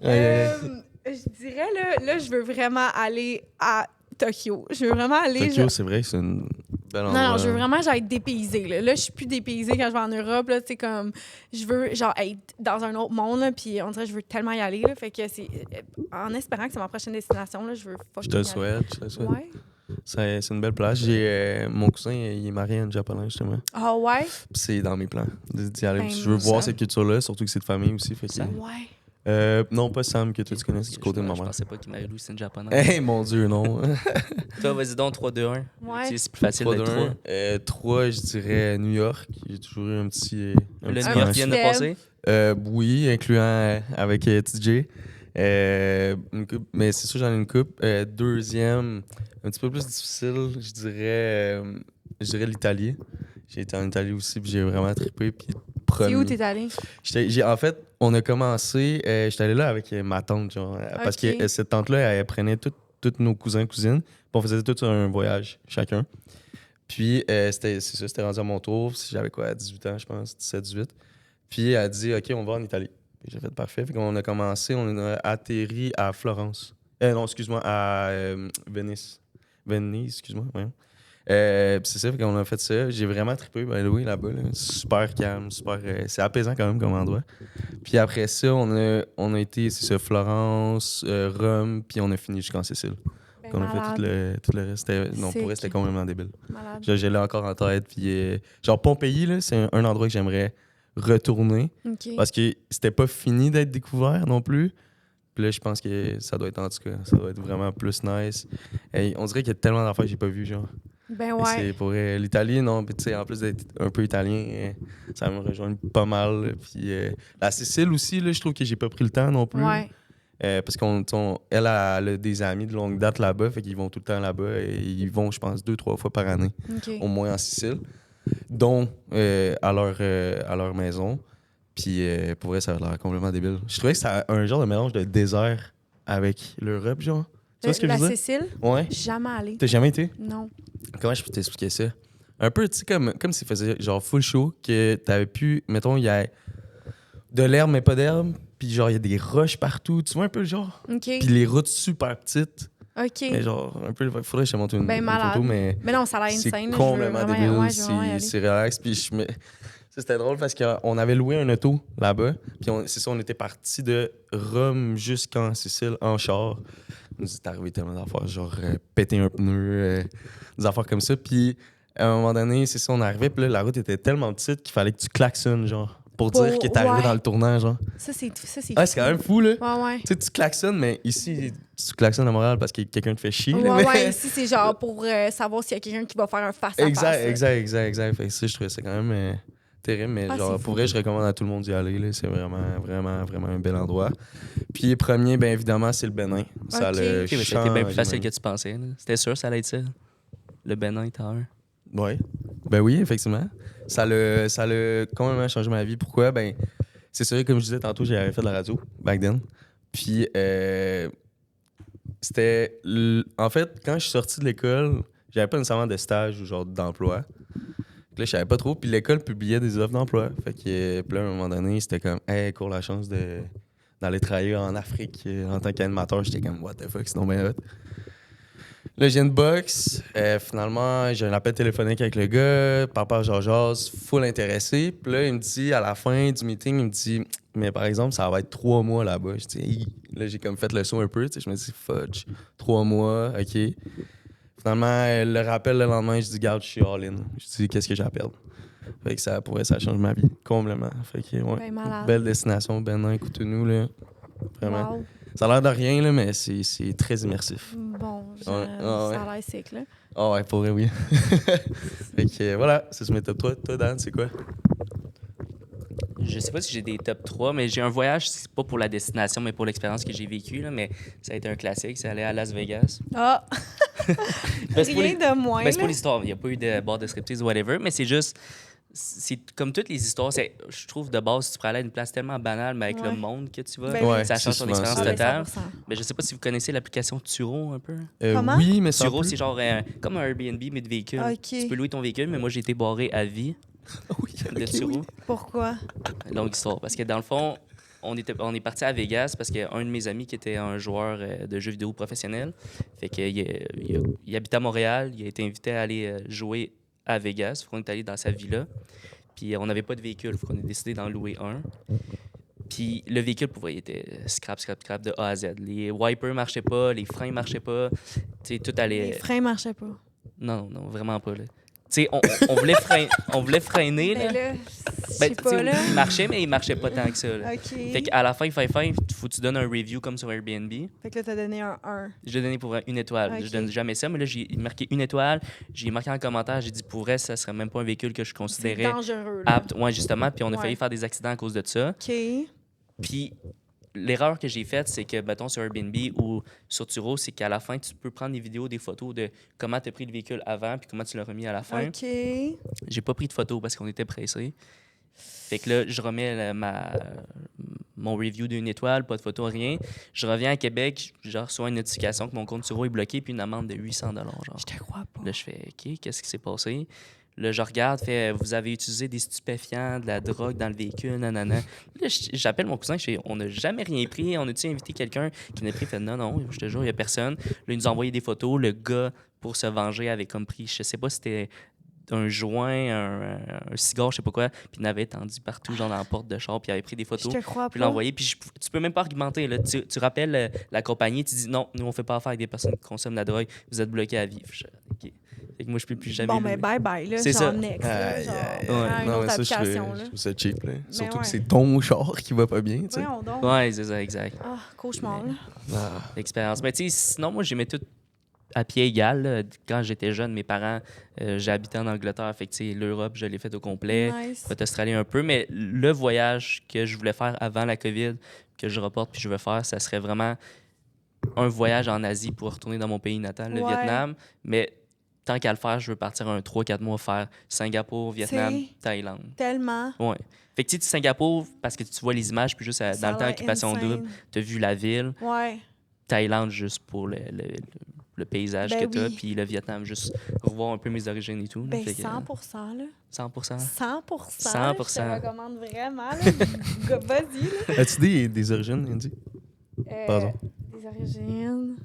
Je dirais, là, je veux vraiment aller à Tokyo. Je veux vraiment aller... Tokyo, c'est vrai que c'est une belle endroit. Non, je veux vraiment genre, être dépaysée. Là, je suis plus dépaysée quand je vais en Europe. Là, comme, je veux genre, être dans un autre monde. Là, puis on dirait que je veux tellement y aller. Là, fait que c'est en espérant que c'est ma prochaine destination. Là, je veux Je te le souhaite. Je te le souhaite. Ouais. C'est une belle place. J'ai mon cousin, il est marié à une japonaise, justement. Ah ouais? Puis c'est dans mes plans d'y aller. Ben, Puis je veux ça. voir cette culture-là, surtout que c'est de famille aussi. Fait que, Ça. Ouais. Non, pas Sam, que toi tu connais, c'est du côté de ma Je mère. pensais pas que Marie-Lou, c'est une japonaise. Hey, mon Dieu, non. Toi, vas-y donc, 3-2-1. Ouais. C'est plus facile d'être 3. 3, je dirais New York. J'ai toujours eu un petit. Le petit New York penchant. qui vient de Steve. passer. Oui, incluant avec TJ. Une coupe, mais c'est sûr, j'en ai une coupe. Deuxième, un petit peu plus difficile, je dirais l'Italie. J'ai été en Italie aussi, puis j'ai vraiment trippé. Puis C'est où t'es allé? En fait, on a commencé, j'étais allé là avec ma tante, genre, parce que Ok. cette tante-là, elle prenait tous nos cousins et cousines, puis on faisait tous un voyage, chacun. Puis, c'était rendu à mon tour, j'avais quoi, 18 ans, je pense, 17-18. Puis, elle a dit, OK, on va en Italie. Puis j'ai fait parfait. Puis, on a commencé, on a atterri à Florence. Non, excuse-moi, à Venise. Venise, excuse-moi, ouais. Puis c'est ça, fait qu'on a fait ça. J'ai vraiment trippé, oui, là-bas. Là. Super calme, super. C'est apaisant quand même comme endroit. Puis après ça, on a été, c'est ça, Florence, Rome, puis on a fini jusqu'en Sicile. Ben, On a fait tout le reste. Non, pour vrai, c'était complètement débile. Malade. Je l'ai encore en tête. Puis, genre, Pompéi, là, c'est un endroit que j'aimerais retourner OK. parce que c'était pas fini d'être découvert non plus. Puis là, je pense que ça doit être, en tout cas, ça doit être vraiment plus nice. Hey, on dirait qu'il y a tellement d'affaires que j'ai pas vues, genre. Ben Mais ouais. c'est pour l'Italie, non. Puis, tu sais, en plus d'être un peu italien, ça me rejoint pas mal. Là. Puis la Sicile aussi, là, je trouve que j'ai pas pris le temps non plus. Ouais. Parce qu'elle a des amis de longue date là-bas, fait qu'ils vont tout le temps là-bas et ils vont, je pense, 2-3 fois par année, OK. au moins en Sicile, dont à leur maison. Puis pour vrai, ça a l'air complètement débile. Je trouvais que c'est un genre de mélange de désert avec l'Europe, genre. Tu vois ce que je La veux dire? Sicile? Ouais. Jamais allé. T'as jamais été? Non. Comment je peux t'expliquer ça? Un peu, tu sais, comme s'il faisait genre full show, que t'avais pu, mettons, il y a de l'herbe, mais pas d'herbe, puis genre, il y a des roches partout. Tu vois un peu le genre? OK. Puis les routes super petites. OK. Mais genre, un peu, faudrait que je te montre une malade. photo, mais Mais non, ça a l'air c'est insane. là. complètement Je veux vraiment- débile. ouais, je veux vraiment y aller. C'est relax. Puis ça, c'était drôle parce qu'on avait loué un auto là-bas. Puis c'est ça, on était parti de Rome jusqu'en Sicile en char. Nous est arrivé tellement d'affaires, genre péter un pneu, des affaires comme ça. Puis à un moment donné, c'est ça, on arrivait. Puis là, la route était tellement petite qu'il fallait que tu klaxonnes, genre, pour dire que t'es arrivé ouais. dans le tournant, genre. Ça, c'est Ouais, c'est quand même fou, là. Ouais, ouais. Tu sais, tu klaxonnes, mais ici, tu klaxonnes à Montréal parce que quelqu'un te fait chier. Ouais, là, mais- ouais. Ici, c'est genre pour savoir s'il y a quelqu'un qui va faire un face-à-face. Exact. Fait que ça, je trouvais ça quand même terrible, mais Ah, genre, c'est pour fou. vrai, je recommande à tout le monde d'y aller. Là. C'est vraiment un bel endroit. Puis, premier, bien évidemment, c'est le Bénin. Ça Ok. le Ok, mais c'était bien plus facile que même. tu pensais. là. C'était sûr, ça allait être ça. Le Bénin, t'as un. Ouais. Ben oui, effectivement. Ça l'a complètement changé ma vie. Pourquoi? Ben, c'est sûr, comme je disais tantôt, j'avais fait de la radio back then. Puis, en fait, quand je suis sorti de l'école, j'avais pas nécessairement de stage ou genre d'emploi. Là, je savais pas trop. Puis l'école publiait des offres d'emploi. Fait que, puis là, à un moment donné, c'était comme, hey, cours la chance d'aller travailler en Afrique en tant qu'animateur. J'étais comme, what the fuck, c'est donc bien hot. Là, j'ai une box. Finalement, j'ai un appel téléphonique avec le gars. Papa Georges, full intéressé. Puis là, il me dit, à la fin du meeting, il me dit, mais par exemple, ça va être 3 mois là-bas. Je dis, hi. Là, j'ai comme fait le saut un peu. Tu sais, je me dis, fudge, 3 mois, OK. Finalement, le rappel le lendemain, je dis, garde, je suis all-in. Je dis, qu'est-ce que j'ai à perdre? Fait que ça, pour vrai, ça change ma vie complètement. Fait que, ouais. Ben malade. Belle destination, Bénin, écoutez-nous, là. Vraiment. Wow. Ça a l'air de rien, là, mais c'est très immersif. Bon, Ouais. Ah, ouais. ça a l'air sick, là. Ah ouais, pour vrai, oui. Fait que voilà, ça se met top 3. Toi, Dan, c'est quoi? Je sais pas si j'ai des top 3, mais j'ai un voyage, c'est pas pour la destination, mais pour l'expérience que j'ai vécue. Là, mais ça a été un classique, c'est aller à Las Vegas. Ah! Ben, c'est pour Rien les- de moins, Ben, c'est pour là. l'histoire. Il n'y a pas eu de barre de striptease ou whatever, mais c'est juste. C'est comme toutes les histoires, je trouve de base, tu pourrais aller à une place tellement banale, mais avec Ouais. le monde que tu vas, Ben oui. Ouais, ça c'est change ton souvent expérience ça. Ah, ben, totale. 100%. Mais je sais pas si vous connaissez l'application Turo un peu. Comment? Oui, mais sans Turo, plus. c'est genre comme un Airbnb, mais de véhicule. Ok. Tu peux louer ton véhicule, mais moi, j'ai été barré à vie Oui, de ok, Turo. oui. Pourquoi? Longue histoire. Parce que dans le fond, on est parti à Vegas parce qu'il y a un de mes amis qui était un joueur de jeux vidéo professionnel. Fait qu'il habitait à Montréal. Il a été invité à aller jouer à Vegas. Fait qu'on est allé dans sa villa. Puis on n'avait pas de véhicule. Fait qu'on a décidé d'en louer un. Puis le véhicule, pour vrai, il était scrap de A à Z. Les wipers marchaient pas, les freins marchaient pas. Tu sais, tout allait... Les freins marchaient pas. Non, vraiment pas. Là. sais, on voulait freiner, là. Ben là, je sais Ben, tu sais, pas, là. il marchait, mais il marchait pas tant que ça, là. OK. Fait qu'à la fin, il faut que tu donnes un review comme sur Airbnb. Fait que là, t'as donné un 1. J'ai donné pour 1 étoile. Ok. Je donne jamais ça, mais là, j'ai marqué 1 étoile. J'ai marqué en commentaire, j'ai dit pour vrai, ça serait même pas un véhicule que je C'est considérais dangereux, là. apte. Ouais, justement. Puis on a Ouais. failli faire des accidents à cause de ça. OK. Puis l'erreur que j'ai faite, c'est que, mettons, sur Airbnb ou sur Turo, c'est qu'à la fin, tu peux prendre des vidéos, des photos de comment tu as pris le véhicule avant puis comment tu l'as remis à la fin. OK. J'ai pas pris de photos parce qu'on était pressés. Fait que là, je remets mon review d'1 étoile, pas de photo, rien. Je reviens à Québec, je reçois une notification que mon compte Turo est bloqué puis une amende de 800 $. Genre. Je te crois pas. Là, je fais OK, qu'est-ce qui s'est passé? Là, je regarde, vous avez utilisé des stupéfiants, de la drogue dans le véhicule, nanana. Là, j'appelle mon cousin, je fais on n'a jamais rien pris. On a-tu invité quelqu'un qui n'a pris? Il fait non, je te jure, il n'y a personne. Là, il nous a envoyé des photos. Le gars, pour se venger, avait comme pris, je sais pas si c'était un joint, un cigare, je sais pas quoi, puis il en avait tendu partout, genre dans la porte de char, puis il avait pris des Je photos. te crois Puis pas. l'a envoyé. Puis tu peux même pas argumenter. Là. Tu rappelles la compagnie, tu dis non, nous on fait pas affaire avec des personnes qui consomment de la drogue, vous êtes bloqués à vie. OK. Fait que moi, je peux plus jamais. Bon, louer. ben bye-bye, là. C'est genre ça. next, là, genre, Aïe, prends aïe. une autre mais ça, application, je là. trouve ça cheap. Là. Surtout ouais. que c'est ton char qui va pas bien. Tu sais. Voyons donc. Ouais, c'est ça, exact. Ah, cauchemar, là. Ah. L'expérience. Mais tu sais, sinon, moi, j'aimais tout à pied égal. Là. Quand j'étais jeune, mes parents, j'ai habité en Angleterre. Fait que tu sais, l'Europe, je l'ai fait au complet. Nice. Peut-être Australie un peu. Mais le voyage que je voulais faire avant la COVID, que je reporte puis je veux faire, ça serait vraiment un voyage en Asie pour retourner dans mon pays natal, le Ouais. Vietnam. Mais tant qu'à le faire, je veux partir un 3-4 mois faire Singapour, Vietnam, C'est- Thaïlande. Tellement. Ouais. Fait que tu sais, Singapour, parce que tu vois les images, puis juste Ça dans le a temps l'air Occupation insane. Double, tu as vu la ville. Ouais. Thaïlande, juste pour le paysage Ben que tu as. oui. Puis le Vietnam, juste revoir un peu mes origines et tout. là. Ben Fait que, 100 là. 100%. 100 100%. Je te recommande vraiment, là. Vas-y, là. As-tu des origines, Andy? Pardon. Des origines.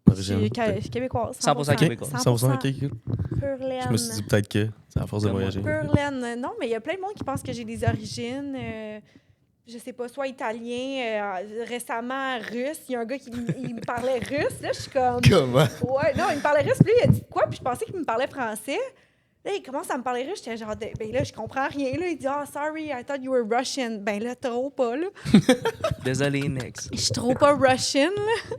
Origines. Je suis québécoise. 100% québécoise. 100% ok, cool. Pure laine. Je me suis dit peut-être que c'est à force de Comme moi. voyager. Pure laine. Non, mais il y a plein de monde qui pense que j'ai des origines, je sais pas, soit italien, récemment russe. Il y a un gars qui il me parlait russe. Là, je suis comme... Comment? Ouais, non, il me parlait russe. Puis là, il a dit quoi? Puis je pensais qu'il me parlait français. Là, il commence à me parler russe. J'étais genre, ben là, je comprends rien. Là, il dit, sorry, I thought you were Russian. Ben là, trop pas, là. Désolé, next. Je suis trop pas Russian, là.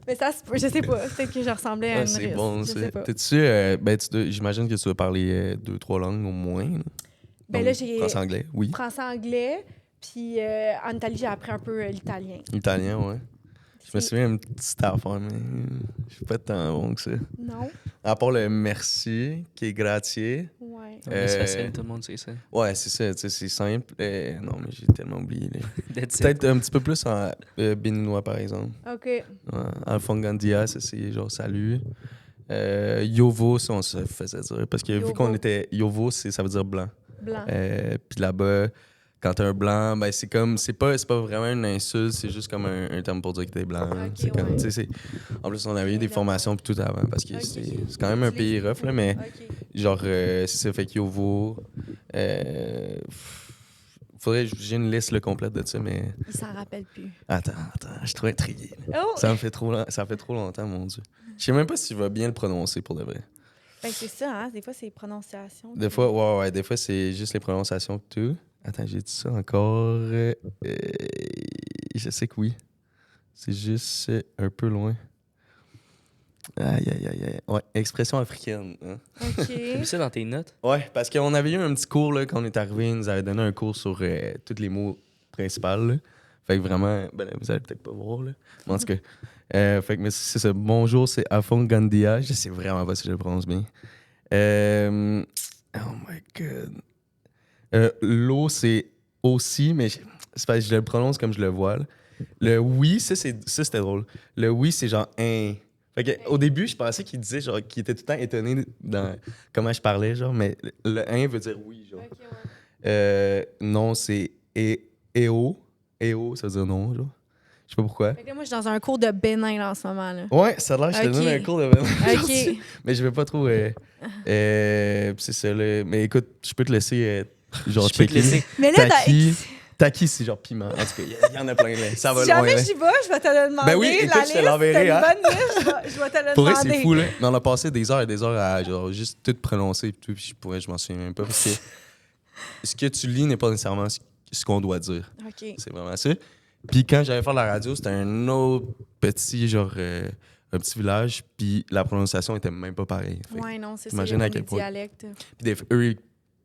Mais ça, je sais pas. Peut-être que je ressemblais à une C'est russe. bon. Je sais pas. T'es-tu, j'imagine que tu vas parler 2-3 langues au moins. Là. Ben Donc, là, j'ai français-anglais, oui. français-anglais. Puis en Italie, j'ai appris un peu l'italien. Italien, ouais. Je me souviens d'une petite affaire, mais je suis pas tant bon que ça. Non? À part le merci, qui est grazie. Ouais. C'est facile, tout le monde sait ça. Ouais, c'est ça, tu sais, c'est simple. Non, mais j'ai tellement oublié. Là. That's it. Peut-être un petit peu plus en béninois, par exemple. OK. Ouais, Alfongandia, ça c'est genre salut. Yovo, ça on se faisait dire. Parce que vu Yovo. qu'on était. Yovo, ça veut dire blanc. Blanc. Puis là-bas, quand t'es un blanc, ben c'est comme. C'est pas vraiment une insulte, c'est juste comme un terme pour dire que t'es blanc. Ok, C'est comme, ouais. tu sais, en plus, on avait eu des formations puis tout avant. Parce que Ok. c'est quand même un pays rough, là, mais OK. genre, c'est ça, fait que Yovo. Faudrait que j'ai une liste là, complète de ça, mais. Il s'en rappelle plus. Attends, je suis trop intrigué. là. Oh! Ça fait trop longtemps, mon Dieu. Je sais même pas si je vais bien le prononcer pour de vrai. Ben, c'est ça, hein? Des fois, c'est prononciation. Des fois, ouais, des fois, c'est juste les prononciations que tout. Attends, j'ai dit ça encore. Je sais que oui. C'est juste un peu loin. Aïe. Ouais, expression africaine. Hein? OK. T'as mis ça dans tes notes? Ouais, parce qu'on avait eu un petit cours là, quand on est arrivé. Ils nous avaient donné un cours sur tous les mots principaux. Là. Fait que vraiment, ben, vous allez peut-être pas voir. Là. Mais en tout cas, fait que mais c'est ça. Bonjour, c'est Afongandia. Je sais vraiment pas si je le prononce bien. Oh my God. L'eau, c'est aussi, mais c'est parce que je le prononce comme je le vois. Là. Le oui, ça c'était drôle. Le oui, c'est genre un. Fait que, au début, je pensais qu'il disait genre qu'il était tout le temps étonné dans comment je parlais, genre, mais le un veut dire oui, genre. OK, ouais. Non, c'est EO. EO, ça veut dire non, genre. Je sais pas pourquoi. Fait que là, moi, je suis dans un cours de bénin là, en ce moment. Là. Ouais, ça a l'air que je te Ok. donne un cours de vélo. OK. Mais je vais pas trop. C'est ça, là. Mais écoute, je peux te laisser. Genre, Je peux te checker. laisser. Mais là, T'as qui? Taki, c'est genre piment. En tout cas, il y en a plein, là. Ça va Si loin, jamais là. j'y vais, je vais te le demander. Ben oui, écoute, la je te liste, l'enverrai, c'est hein. une bonne liste, je vais te le Pour vrai, demander. c'est fou, là. Mais on a passé des heures et des heures à genre, juste tout prononcer, puis je m'en souviens même pas. Parce que ce que tu lis n'est pas nécessairement ce qu'on doit dire. OK. C'est vraiment ça. Puis quand j'allais faire la radio, c'était un autre petit, genre, un petit village, puis la prononciation était même pas pareille. Fait que Ouais, non, c'est ça. t'imagines Il y a à des quel point. dialectes. Puis eux, ils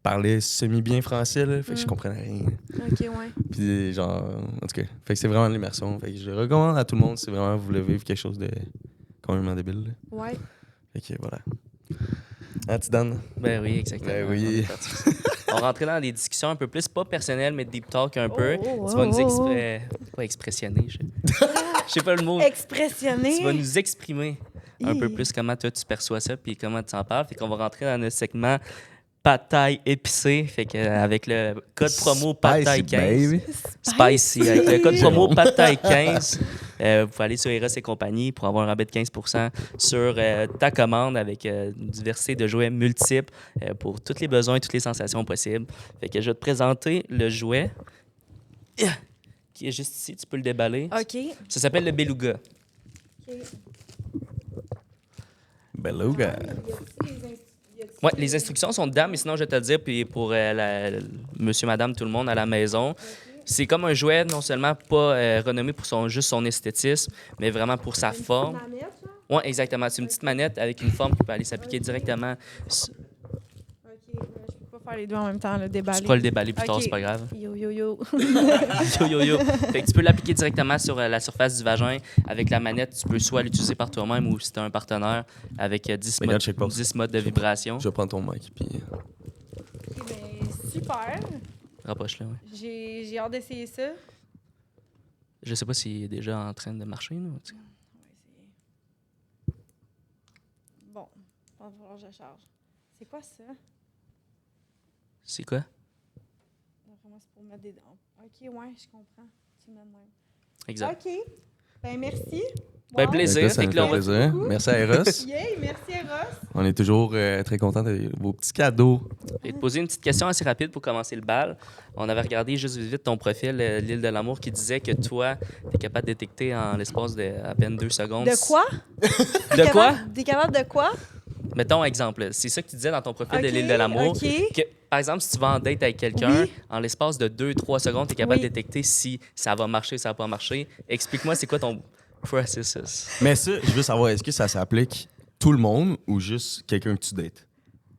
parlaient semi-bien français, là, fait que je comprenais rien. OK, ouais. Puis genre, en tout cas, fait que c'est vraiment l'immersion. Fait que je le recommande à tout le monde si vraiment vous voulez vivre quelque chose de complètement débile. Là. Ouais. Fait que voilà. Ah, tu donnes? Ben oui, exactement. Ben oui. On rentrait dans des discussions un peu plus, pas personnelles, mais deep talk un peu. Oh, Tu vas nous oh, oh. pas expressionner, je sais pas le mot. Expressionné. Tu vas nous exprimer un peu Hi. plus comment toi tu perçois ça puis comment tu en parles. Fait qu'on va rentrer dans le segment pad thai épicé. Fait que avec le code promo pad thai 15. Baby. Spicy. Avec le code promo pad thai 15, vous pouvez aller sur Eros et compagnie pour avoir un rabais de 15% sur ta commande avec une diversité de jouets multiples pour tous les besoins et toutes les sensations possibles. Fait que je vais te présenter le jouet qui est juste ici. Tu peux le déballer. OK. Ça s'appelle le beluga. Beluga. Ouais, les instructions sont dedans, mais sinon, je vais te le dire, puis pour monsieur, madame, tout le monde à la maison, c'est comme un jouet non seulement pas renommé pour juste son esthétisme, mais vraiment pour sa forme. Oui, exactement. C'est une petite manette avec une forme qui peut aller s'appliquer directement. OK, mais je peux pas faire les deux en même temps, le déballer. Tu pourras le déballer plus tard, OK. c'est pas grave. Yo, yo, yo. Yo, yo, yo. Fait que tu peux l'appliquer directement sur la surface du vagin. Avec la manette, tu peux soit l'utiliser par toi-même ou si tu as un partenaire avec 10 Regarde, check pas. modes de vibration. Je vais prendre ton mic. Puis... OK, ben, super. Rapproche-le, oui. J'ai hâte d'essayer ça. Je sais pas s'il est déjà en train de marcher. Là. On va essayer. Bon, il va falloir que je charge. C'est quoi ça? C'est quoi? Vraiment, c'est pour mettre des dents. OK, ouais, je comprends. Tu mets de même. Exact. OK. Ben, merci. Ben, Wow. plaisir. Ça Fait nous que là, fait on va- plaisir. Merci à Eros. Yay, merci Eros. On est toujours très contents de vos petits cadeaux. Je vais te poser une petite question assez rapide pour commencer le bal. On avait regardé juste vite ton profil, l'île de l'amour, qui disait que toi, tu es capable de détecter en l'espace de à peine 2 secondes. De quoi? De quoi? T'es capable de quoi? Mettons exemple. C'est ça que tu disais dans ton profil de OK, l'île de l'amour. OK. Que, par exemple, si tu vas en date avec quelqu'un, Oui. en l'espace de 2-3 secondes, tu es capable Oui. de détecter si ça va marcher ou ça va pas marcher. Explique-moi, c'est quoi ton processus? Mais ça, je veux savoir, est-ce que ça s'applique tout le monde ou juste quelqu'un que tu dates?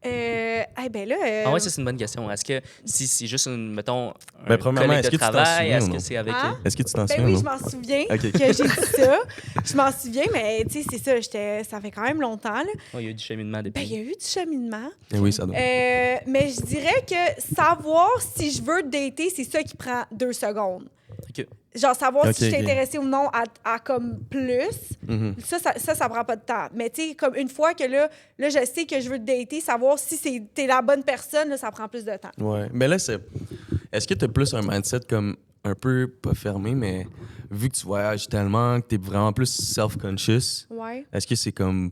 Eh ben là... Ah ouais, ça, c'est une bonne question. Est-ce que si c'est juste, mettons, un Ben, premièrement, collègue est-ce de que tu t'en travail, souviens est-ce ou que non? c'est avec... Hein? Est-ce que tu t'en Ben souviens oui, ou je non? m'en souviens OK. que j'ai dit ça. Je m'en souviens, mais tu sais, c'est ça, ça fait quand même longtemps. Là. Oh, il y a eu du cheminement depuis. Ben, il y a eu du cheminement. Eh oui, ça doit. Mais je dirais que savoir si je veux dater, c'est ça qui prend 2 secondes. OK. Genre, savoir Ok, si je suis ok. intéressée ou non à comme plus, Mhm. ça prend pas de temps. Mais tu sais, comme une fois que là, je sais que je veux te dater, savoir si t'es la bonne personne, là, ça prend plus de temps. Ouais. Mais là, est-ce que tu as plus un mindset comme un peu pas fermé, mais vu que tu voyages tellement, que tu es vraiment plus self-conscious, Ouais. est-ce que c'est comme,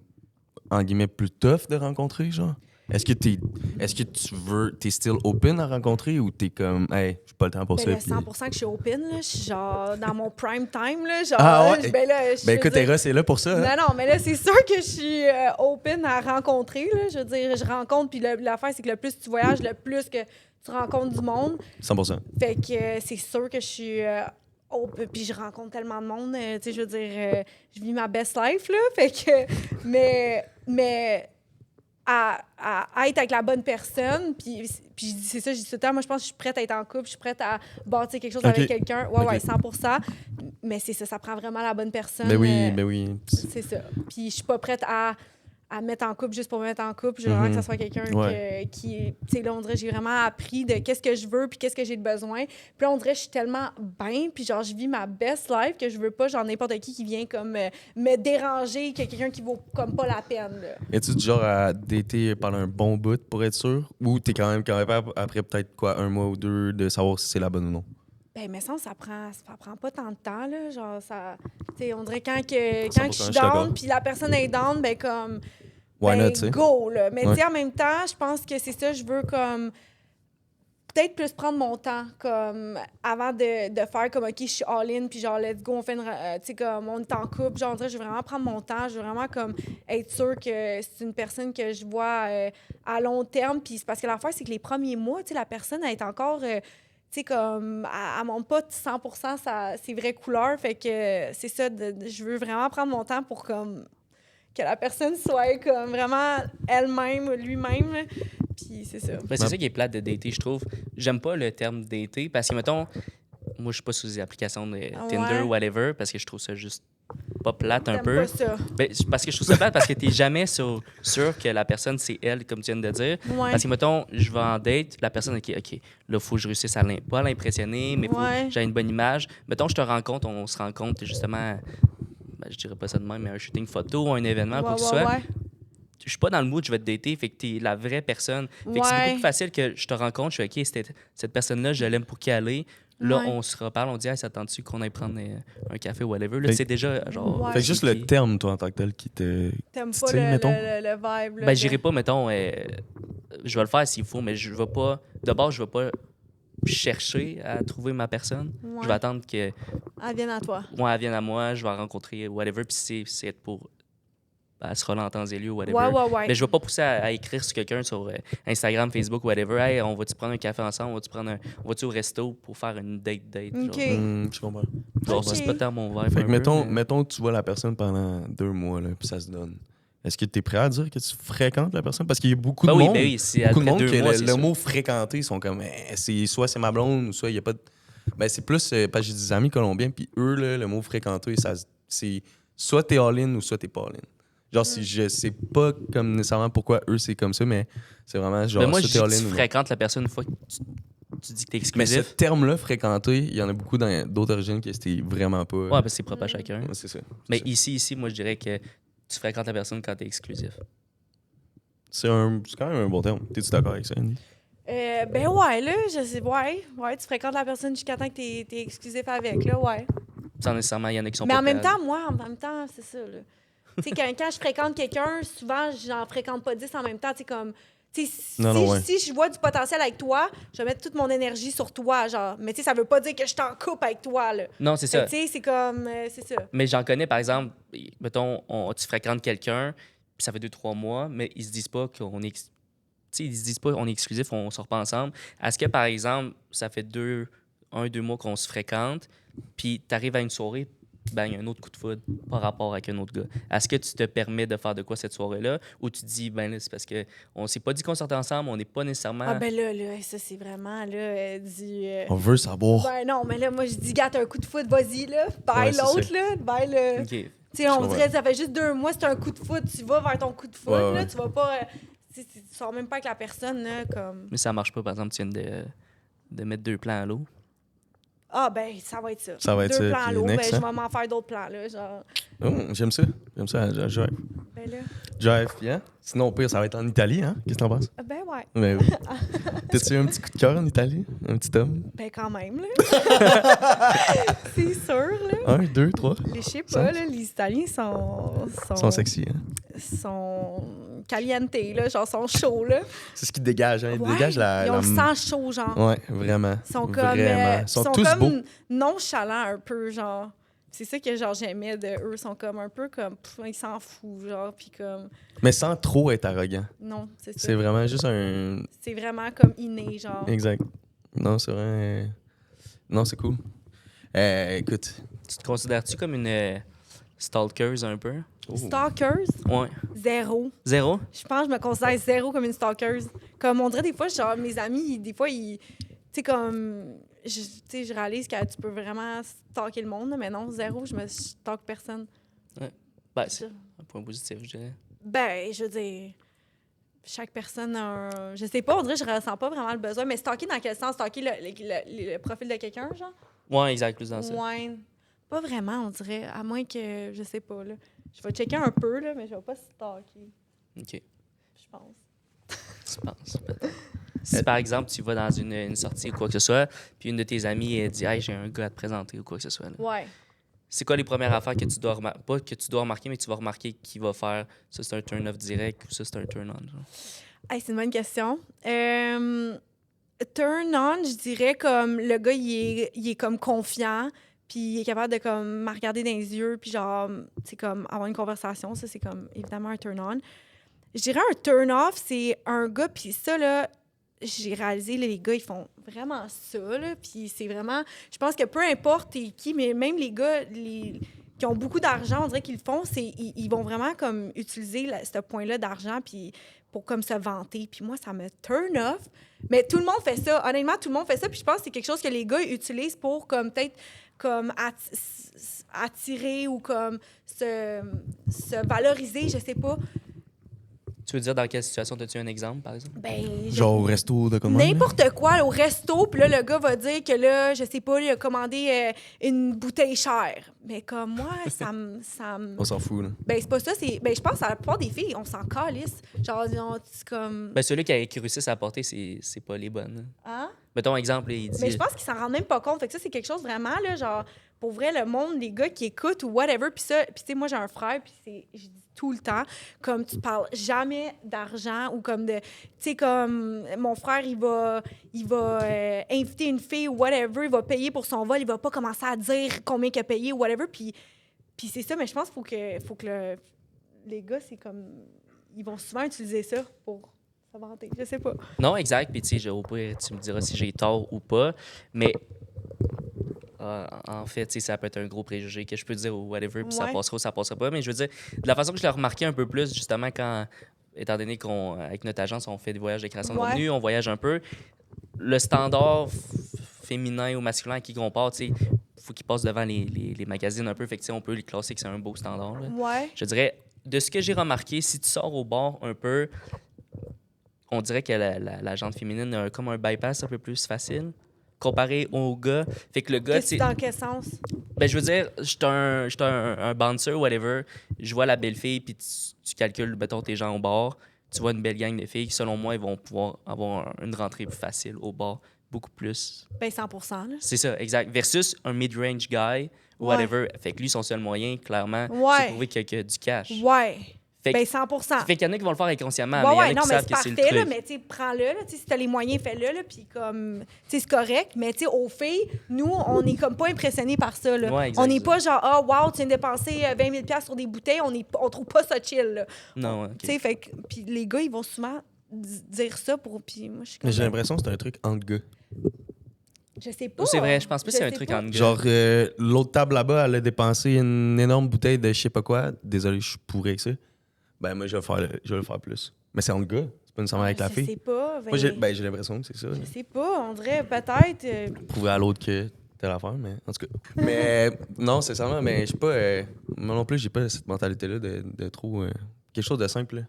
en guillemets, plus tough de rencontrer, genre? Est-ce que t'es still open à rencontrer ou t'es comme, hey, j'ai pas le temps pour Ben ça? là, puis- 100% que je suis open, là. Je suis genre dans mon prime time, là. Genre, Ah ouais? ben là, je Ben veux écoute, dire- Eros est là pour ça. Hein? Non, mais là, c'est sûr que je suis open à rencontrer, là. Je veux dire, je rencontre, puis l'affaire, c'est que le plus tu voyages, le plus que tu rencontres du monde. 100%. Fait que c'est sûr que je suis open, puis je rencontre tellement de monde. Tu sais, je veux dire, je vis ma best life, là. Fait que, mais à être avec la bonne personne, puis c'est ça, je dis tout le temps, moi, je pense que je suis prête à être en couple, je suis prête à bâtir quelque chose Ok. avec quelqu'un. Ouais, Ok. ouais, 100%. Mais c'est ça, ça prend vraiment la bonne personne. Ben oui, ben oui. C'est ça. Puis je suis pas prête à mettre en couple juste pour me mettre en couple. Je veux vraiment que ça soit quelqu'un qui est... Tu sais, là, on dirait j'ai vraiment appris de qu'est-ce que je veux puis qu'est-ce que j'ai de besoin. Puis là, on dirait je suis tellement bien puis genre, je vis ma best life que je veux pas, genre, n'importe qui vient comme me déranger, que quelqu'un qui vaut comme pas la peine, là. Es-tu du genre à dater pendant un bon bout pour être sûr? Ou t'es quand même après peut-être quoi, 1 mois ou 2 de savoir si c'est la bonne ou non? Ben, mais ça prend pas tant de temps, là. Genre, ça... Tu sais, on dirait quand je 100%, suis je suis d'accord. down puis la personne est down, ben comme... Why ben, not, tu sais? go, là. Mais Ouais. tu sais, en même temps, je pense que c'est ça, je veux comme... peut-être plus prendre mon temps, comme, avant de faire comme, OK, je suis all-in, puis genre, let's go, on fait tu sais, comme, on est en couple. Genre, on dirait, je veux vraiment prendre mon temps. Je veux vraiment, comme, être sûre que c'est une personne que je vois à long terme. Puis c'est parce que l'affaire, c'est que les premiers mois, tu sais, la personne, elle est encore... tu sais, comme, elle montre pas 100% ses vraies couleurs. Fait que c'est ça, je veux vraiment prendre mon temps pour, comme, que la personne soit, comme, vraiment elle-même, lui-même. Puis c'est ça. Ben, c'est ça qui est plate de dater, je trouve. J'aime pas le terme dater parce que, mettons, moi, je suis pas sous les applications de Tinder ou whatever parce que je trouve ça juste pas plate un T'aimes peu. pas ça. Ben, parce que je trouve ça plate parce que t'es jamais sûr que la personne, c'est elle, comme tu viens de dire. Ouais. Parce que, mettons, je vais en date, la personne, OK, là, faut que je réussisse à pas l'impressionner, mais faut que j'ai une bonne image. Mettons, je te rencontre, on se rencontre justement, je dirais pas ça de même, mais un shooting photo, un événement, quoi que ce soit. Je suis pas dans le mood, je vais te dater, fait que t'es la vraie personne. Fait que c'est beaucoup plus facile que je te rencontre, je suis OK, cette personne-là, je l'aime pour qui elle est. Là, on se reparle, on dit, hey, ça tente-tu qu'on aille prendre un café ou whatever. Là, c'est déjà genre. Fait que juste le terme, toi, en tant que tel, qui te. T'aimes pas le vibe. Là, ben, j'irai pas, mettons, je vais le faire s'il faut, mais je vais pas. D'abord, je vais pas chercher à trouver ma personne. Je vais attendre que. Elle vienne à toi. Moi, elle vienne à moi, je vais la rencontrer, whatever, puis c'est pour. Elle sera là en temps et lieu, whatever. Ouais. Mais je vais pas pousser à écrire sur quelqu'un sur Instagram, Facebook, whatever. Hey, on va-tu prendre un café ensemble? On va-tu au resto pour faire une date? OK. Je comprends. Genre, c'est pas tant mon vibe. Fait que mettons que tu vois la personne pendant 2 mois, là, puis ça se donne. Est-ce que tu es prêt à dire que tu fréquentes la personne? Parce qu'il y a beaucoup de monde. Oui, beaucoup de monde que mois, le mot fréquenter, ils sont comme, soit c'est ma blonde, ou soit il n'y a pas de. Ben, c'est plus, parce que j'ai des amis colombiens, puis eux, là, le mot fréquenter, c'est soit t'es all-in ou soit t'es pas all-in. Genre, si je sais pas comme nécessairement pourquoi eux, c'est comme ça, mais c'est vraiment genre. Mais moi, soit t'es all-in. tu fréquentes la personne une fois que tu dis que t'es Mais exclusif. ce terme-là, fréquenter, il y en a beaucoup dans d'autres origines que c'était vraiment pas. Ouais, parce que c'est propre à chacun. C'est ça. Mais ici, moi, je dirais que tu fréquentes la personne quand t'es exclusif. C'est quand même un bon terme. T'es-tu d'accord avec ça, Andy? Ben ouais, là, je sais, ouais, tu fréquentes la personne jusqu'à temps que t'es exclusif avec, là, ouais. Sans nécessairement, il y en a qui sont Mais pas en même prêts à- temps, moi, c'est ça, là. Tu sais, quand je fréquente quelqu'un, souvent, j'en fréquente pas 10 en même temps, tu sais, comme... Tu sais, si je vois du potentiel avec toi, je vais mettre toute mon énergie sur toi, genre. Mais tu sais, ça veut pas dire que je t'en coupe avec toi, là. Non, c'est ça. Tu sais, c'est comme... c'est ça. Mais j'en connais, par exemple, mettons, tu fréquentes quelqu'un, puis ça fait 2-3 mois, mais ils se disent pas qu'on est... Tu sais, ils se disent pas qu'on est exclusif, on sort pas ensemble. Est-ce que, par exemple, ça fait 1-2 mois qu'on se fréquente, puis t'arrives à une soirée, ben, il y a un autre coup de foudre par rapport avec un autre gars. Est-ce que tu te permets de faire de quoi cette soirée-là, ou tu dis, ben là, c'est parce qu'on s'est pas dit qu'on sortait ensemble, on n'est pas nécessairement... Ah ben là, ça, c'est vraiment, là, On veut savoir. Ben non, mais là, moi, je dis, gars, t'as un coup de foudre, vas-y, là. Bye l'autre, là. Bye le... OK. Tu sais, on dirait, ça fait juste 2 mois, c'est un coup de foudre, tu vas vers ton coup de foudre, là, tu vas pas... tu sors même pas avec la personne, là, comme... Mais ça marche pas, par exemple, tu viens de mettre 2 plans à l'eau. Ah, ben, ça va être ça. Ça va être 2 ça, plans à puis l'eau, ben, next, je hein? vais m'en faire d'autres plans, là, genre... Oh, j'aime ça. Jive. Ben là... Jive, bien. Sinon, au pire, ça va être en Italie, hein? Qu'est-ce que t'en penses? Ben ouais. Mais oui. T'as-tu eu un petit coup de cœur en Italie? Un petit homme? Ben quand même, là. C'est sûr, là. 1, 2, 3. Je sais pas, là, les Italiens sont... Ils sont sexy, hein? Sont caliente, là, genre, sont chauds, là. C'est ce qui dégage, hein? Ils Ouais, dégagent la... ils ont le sang chaud, genre. Ouais, vraiment. Ils sont comme... Vraiment. Ils sont tous comme beaux. nonchalants un peu, genre. C'est ça que, genre, j'aimais de eux. Ils sont comme un peu comme... ils s'en foutent, genre, puis comme... Mais sans trop être arrogant. Non, c'est ça. C'est vraiment juste un... C'est vraiment comme inné, genre. Exact. Non, c'est vrai... Non, c'est cool. Écoute... Tu te considères-tu comme une stalkeuse un peu? Oh. Stalkers? Ouais. 0. 0? Je pense que je me considère 0 comme une stalkeuse. Comme on dirait des fois, genre, mes amis, des fois, ils... Tu sais, comme... je réalise que tu peux vraiment stalker le monde, mais non, 0, je me stalk personne. Ouais. Ben, c'est un point positif, je dirais. Ben, je veux dire... Chaque personne a un... Je sais pas, on dirait que je ressens pas vraiment le besoin. Mais stalker dans quel sens? Stalker le profil de quelqu'un, genre? Ouais, exact, plus dans ça. Ouais. Pas vraiment, on dirait. À moins que... Je sais pas, là. Je vais checker un peu, là, mais je vais pas stalker. OK. Je pense. Tu penses, peut-être. Si, par exemple, tu vas dans une sortie ou quoi que ce soit, puis une de tes amies elle dit « Hey, j'ai un gars à te présenter » ou quoi que ce soit. Là. Ouais. C'est quoi les premières affaires que tu dois remarquer? Pas que tu dois remarquer, mais tu vas remarquer qu'il va faire ça, c'est un turn-off direct ou ça, c'est un turn-on. Hey, c'est une bonne question. turn on, je dirais comme le gars, il est comme confiant, puis il est capable de comme me regarder dans les yeux, puis genre, c'est comme avoir une conversation. Ça, c'est comme évidemment un turn on. Je dirais un turn off, c'est un gars, puis ça, là, j'ai réalisé, là, les gars, ils font vraiment ça, là, puis c'est vraiment... Je pense que peu importe t'es qui, mais même les gars qui ont beaucoup d'argent, on dirait qu'ils le font, ils vont vraiment comme utiliser ce point-là d'argent, puis pour comme se vanter. Puis moi, ça me turn off. Mais tout le monde fait ça. Honnêtement, tout le monde fait ça, puis je pense que c'est quelque chose que les gars utilisent pour comme peut-être comme attirer ou comme se valoriser, je sais pas. Tu veux dire dans quelle situation? As-tu un exemple, par exemple? Ben, Genre au resto de commande? n'importe quoi, là, au resto, puis là, le gars va dire que là, je sais pas, il a commandé une bouteille chère. Mais comme moi, ça me... On s'en fout, là. Ben, c'est pas ça, ben, je pense à la plupart des filles, on s'en calisse. Genre, c'est comme... Ben, celui qui réussissent à apporter, c'est pas les bonnes. Hein? Mettons exemple, il dit... Mais je pense qu'ils s'en rendent même pas compte. Fait que ça, c'est quelque chose vraiment, là, genre, pour vrai, le monde, les gars qui écoutent ou whatever, puis ça, puis tu sais, moi, j'ai un frère, puis je dis tout le temps, comme tu parles jamais d'argent ou comme de, tu sais, comme mon frère, il va inviter une fille ou whatever, il va payer pour son vol, il va pas commencer à dire combien il a payé ou whatever, puis c'est ça, mais je pense qu'il faut que les gars, c'est comme, ils vont souvent utiliser ça pour s'inventer, je sais pas. Non, exact, puis tu sais, au pire, tu me diras si j'ai tort ou pas, mais... en fait, ça peut être un gros préjugé que je peux dire ou whatever, puis ça passera ou ça passera pas. Mais je veux dire, de la façon que je l'ai remarqué un peu plus, justement, quand, étant donné qu'avec notre agence, on fait des voyages de création de contenu, on voyage un peu, le standard féminin ou masculin à qui on part, il faut qu'il passe devant les magazines un peu. Fait que on peut les classer que c'est un beau standard. Là. Ouais. Je dirais, de ce que j'ai remarqué, si tu sors au bar un peu, on dirait que la gente féminine a comme un bypass un peu plus facile comparé au gars. Fait que le gars, dans quel sens? Ben, je veux dire, je suis un bouncer, whatever. Je vois la belle fille, puis tu calcules, mettons, tes gens au bar. Tu vois une belle gang de filles. Selon moi, ils vont pouvoir avoir une rentrée plus facile au bar. Beaucoup plus. Ben, 100%. Là. C'est ça, exact. Versus un mid-range guy, whatever. Fait que lui, son seul moyen, clairement, c'est de prouver qu'il y a du cash. Ouais. Fait ben 100%. Fait qu'il y en a qui vont le faire inconsciemment, ouais, mais il y en a qui savent que c'est le truc. Là, mais tu sais, prends-le, là, si t'as les moyens, fais-le, là, puis comme, tu sais, c'est correct, mais tu sais, aux filles, nous, on est comme pas impressionnés par ça, là. Ouais, exact, on n'est pas genre, ah, wow, tu viens de dépenser 20 000 $ sur des bouteilles, on trouve pas ça chill, là. Non, OK. Tu sais, fait que, puis les gars, ils vont souvent dire ça pour, puis moi, je suis comme... Mais j'ai l'impression que c'est un truc entre gars. Je sais pas. C'est vrai, je pense pas que c'est un truc entre gars. Genre, l'autre table là-bas, elle a dépensé une énorme bouteille de je sais pas quoi. Désolé, je suis pourri avec ça. Ben, moi, je vais le faire plus. Mais c'est en gars, c'est pas nécessairement avec la fille. Je sais pas. Moi, j'ai l'impression que c'est ça. Je sais pas, on dirait peut-être. Prouver à l'autre que telle affaire, mais en tout cas. Mais non, sincèrement, mais je sais pas. Moi non plus, j'ai pas cette mentalité-là de trop. Quelque chose de simple, là.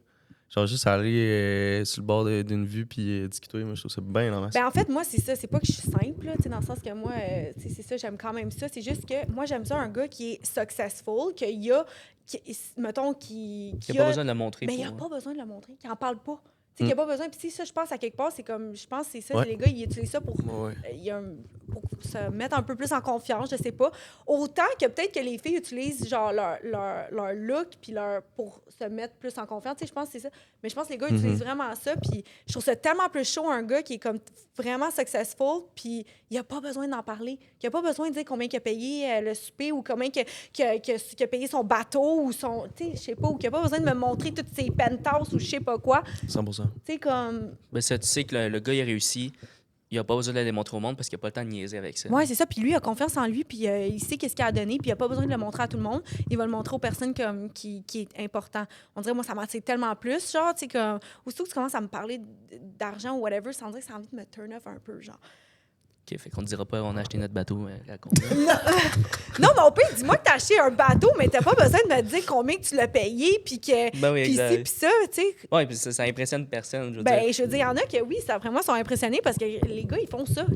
Genre, juste aller sur le bord d'une vue puis discuter, moi, je trouve ça bien en masse. Ben, en fait, moi, c'est ça. C'est pas que je suis simple, là, dans le sens que moi, c'est ça, j'aime quand même ça. C'est juste que moi, j'aime ça un gars qui est successful, mettons, qui a pas besoin de le montrer. Mais il a pas besoin de le montrer, qu'il en parle pas. Qu'il n'y a pas besoin. Puis ça, je pense, à quelque part, c'est comme... Je pense que c'est ça, les gars, ils utilisent ça pour se mettre un peu plus en confiance, je sais pas. Autant que peut-être que les filles utilisent, genre, leur look puis pour se mettre plus en confiance. Tu sais, je pense que c'est ça. Mais je pense que les gars utilisent vraiment ça. Puis je trouve ça tellement plus chaud, un gars qui est comme vraiment successful, puis il a pas besoin d'en parler. Il a pas besoin de dire combien il a payé le souper ou combien qu'il a payé son bateau ou son... Tu sais, je sais pas. Ou qu'il a pas besoin de me montrer toutes ses penthouses ou je sais pas quoi. 100%. Tu sais, comme... Ben ça, tu sais que le gars, il a réussi. Il a pas besoin de le démontrer au monde parce qu'il n'a pas le temps de niaiser avec ça. Oui, c'est ça. Puis lui, il a confiance en lui, puis il sait qu'est-ce qu'il a donné, puis il n'a pas besoin de le montrer à tout le monde. Il va le montrer aux personnes qui est important. On dirait, moi, ça m'attire tellement plus, genre, tu sais, comme... Aussitôt que tu commences à me parler d'argent ou whatever, ça me dirait que ça a envie de me turn off un peu, genre. OK, fait qu'on ne dira pas on a acheté notre bateau. Non, mais au pire, dis-moi que t'as acheté un bateau, mais t'as pas besoin de me dire combien que tu l'as payé, puis que... Ben oui, exact. Puis ça, tu sais... Oui, puis ça impressionne personne, je veux dire. Je veux dire, il y en a que, oui, ça, après moi, sont impressionnés parce que les gars, ils font ça.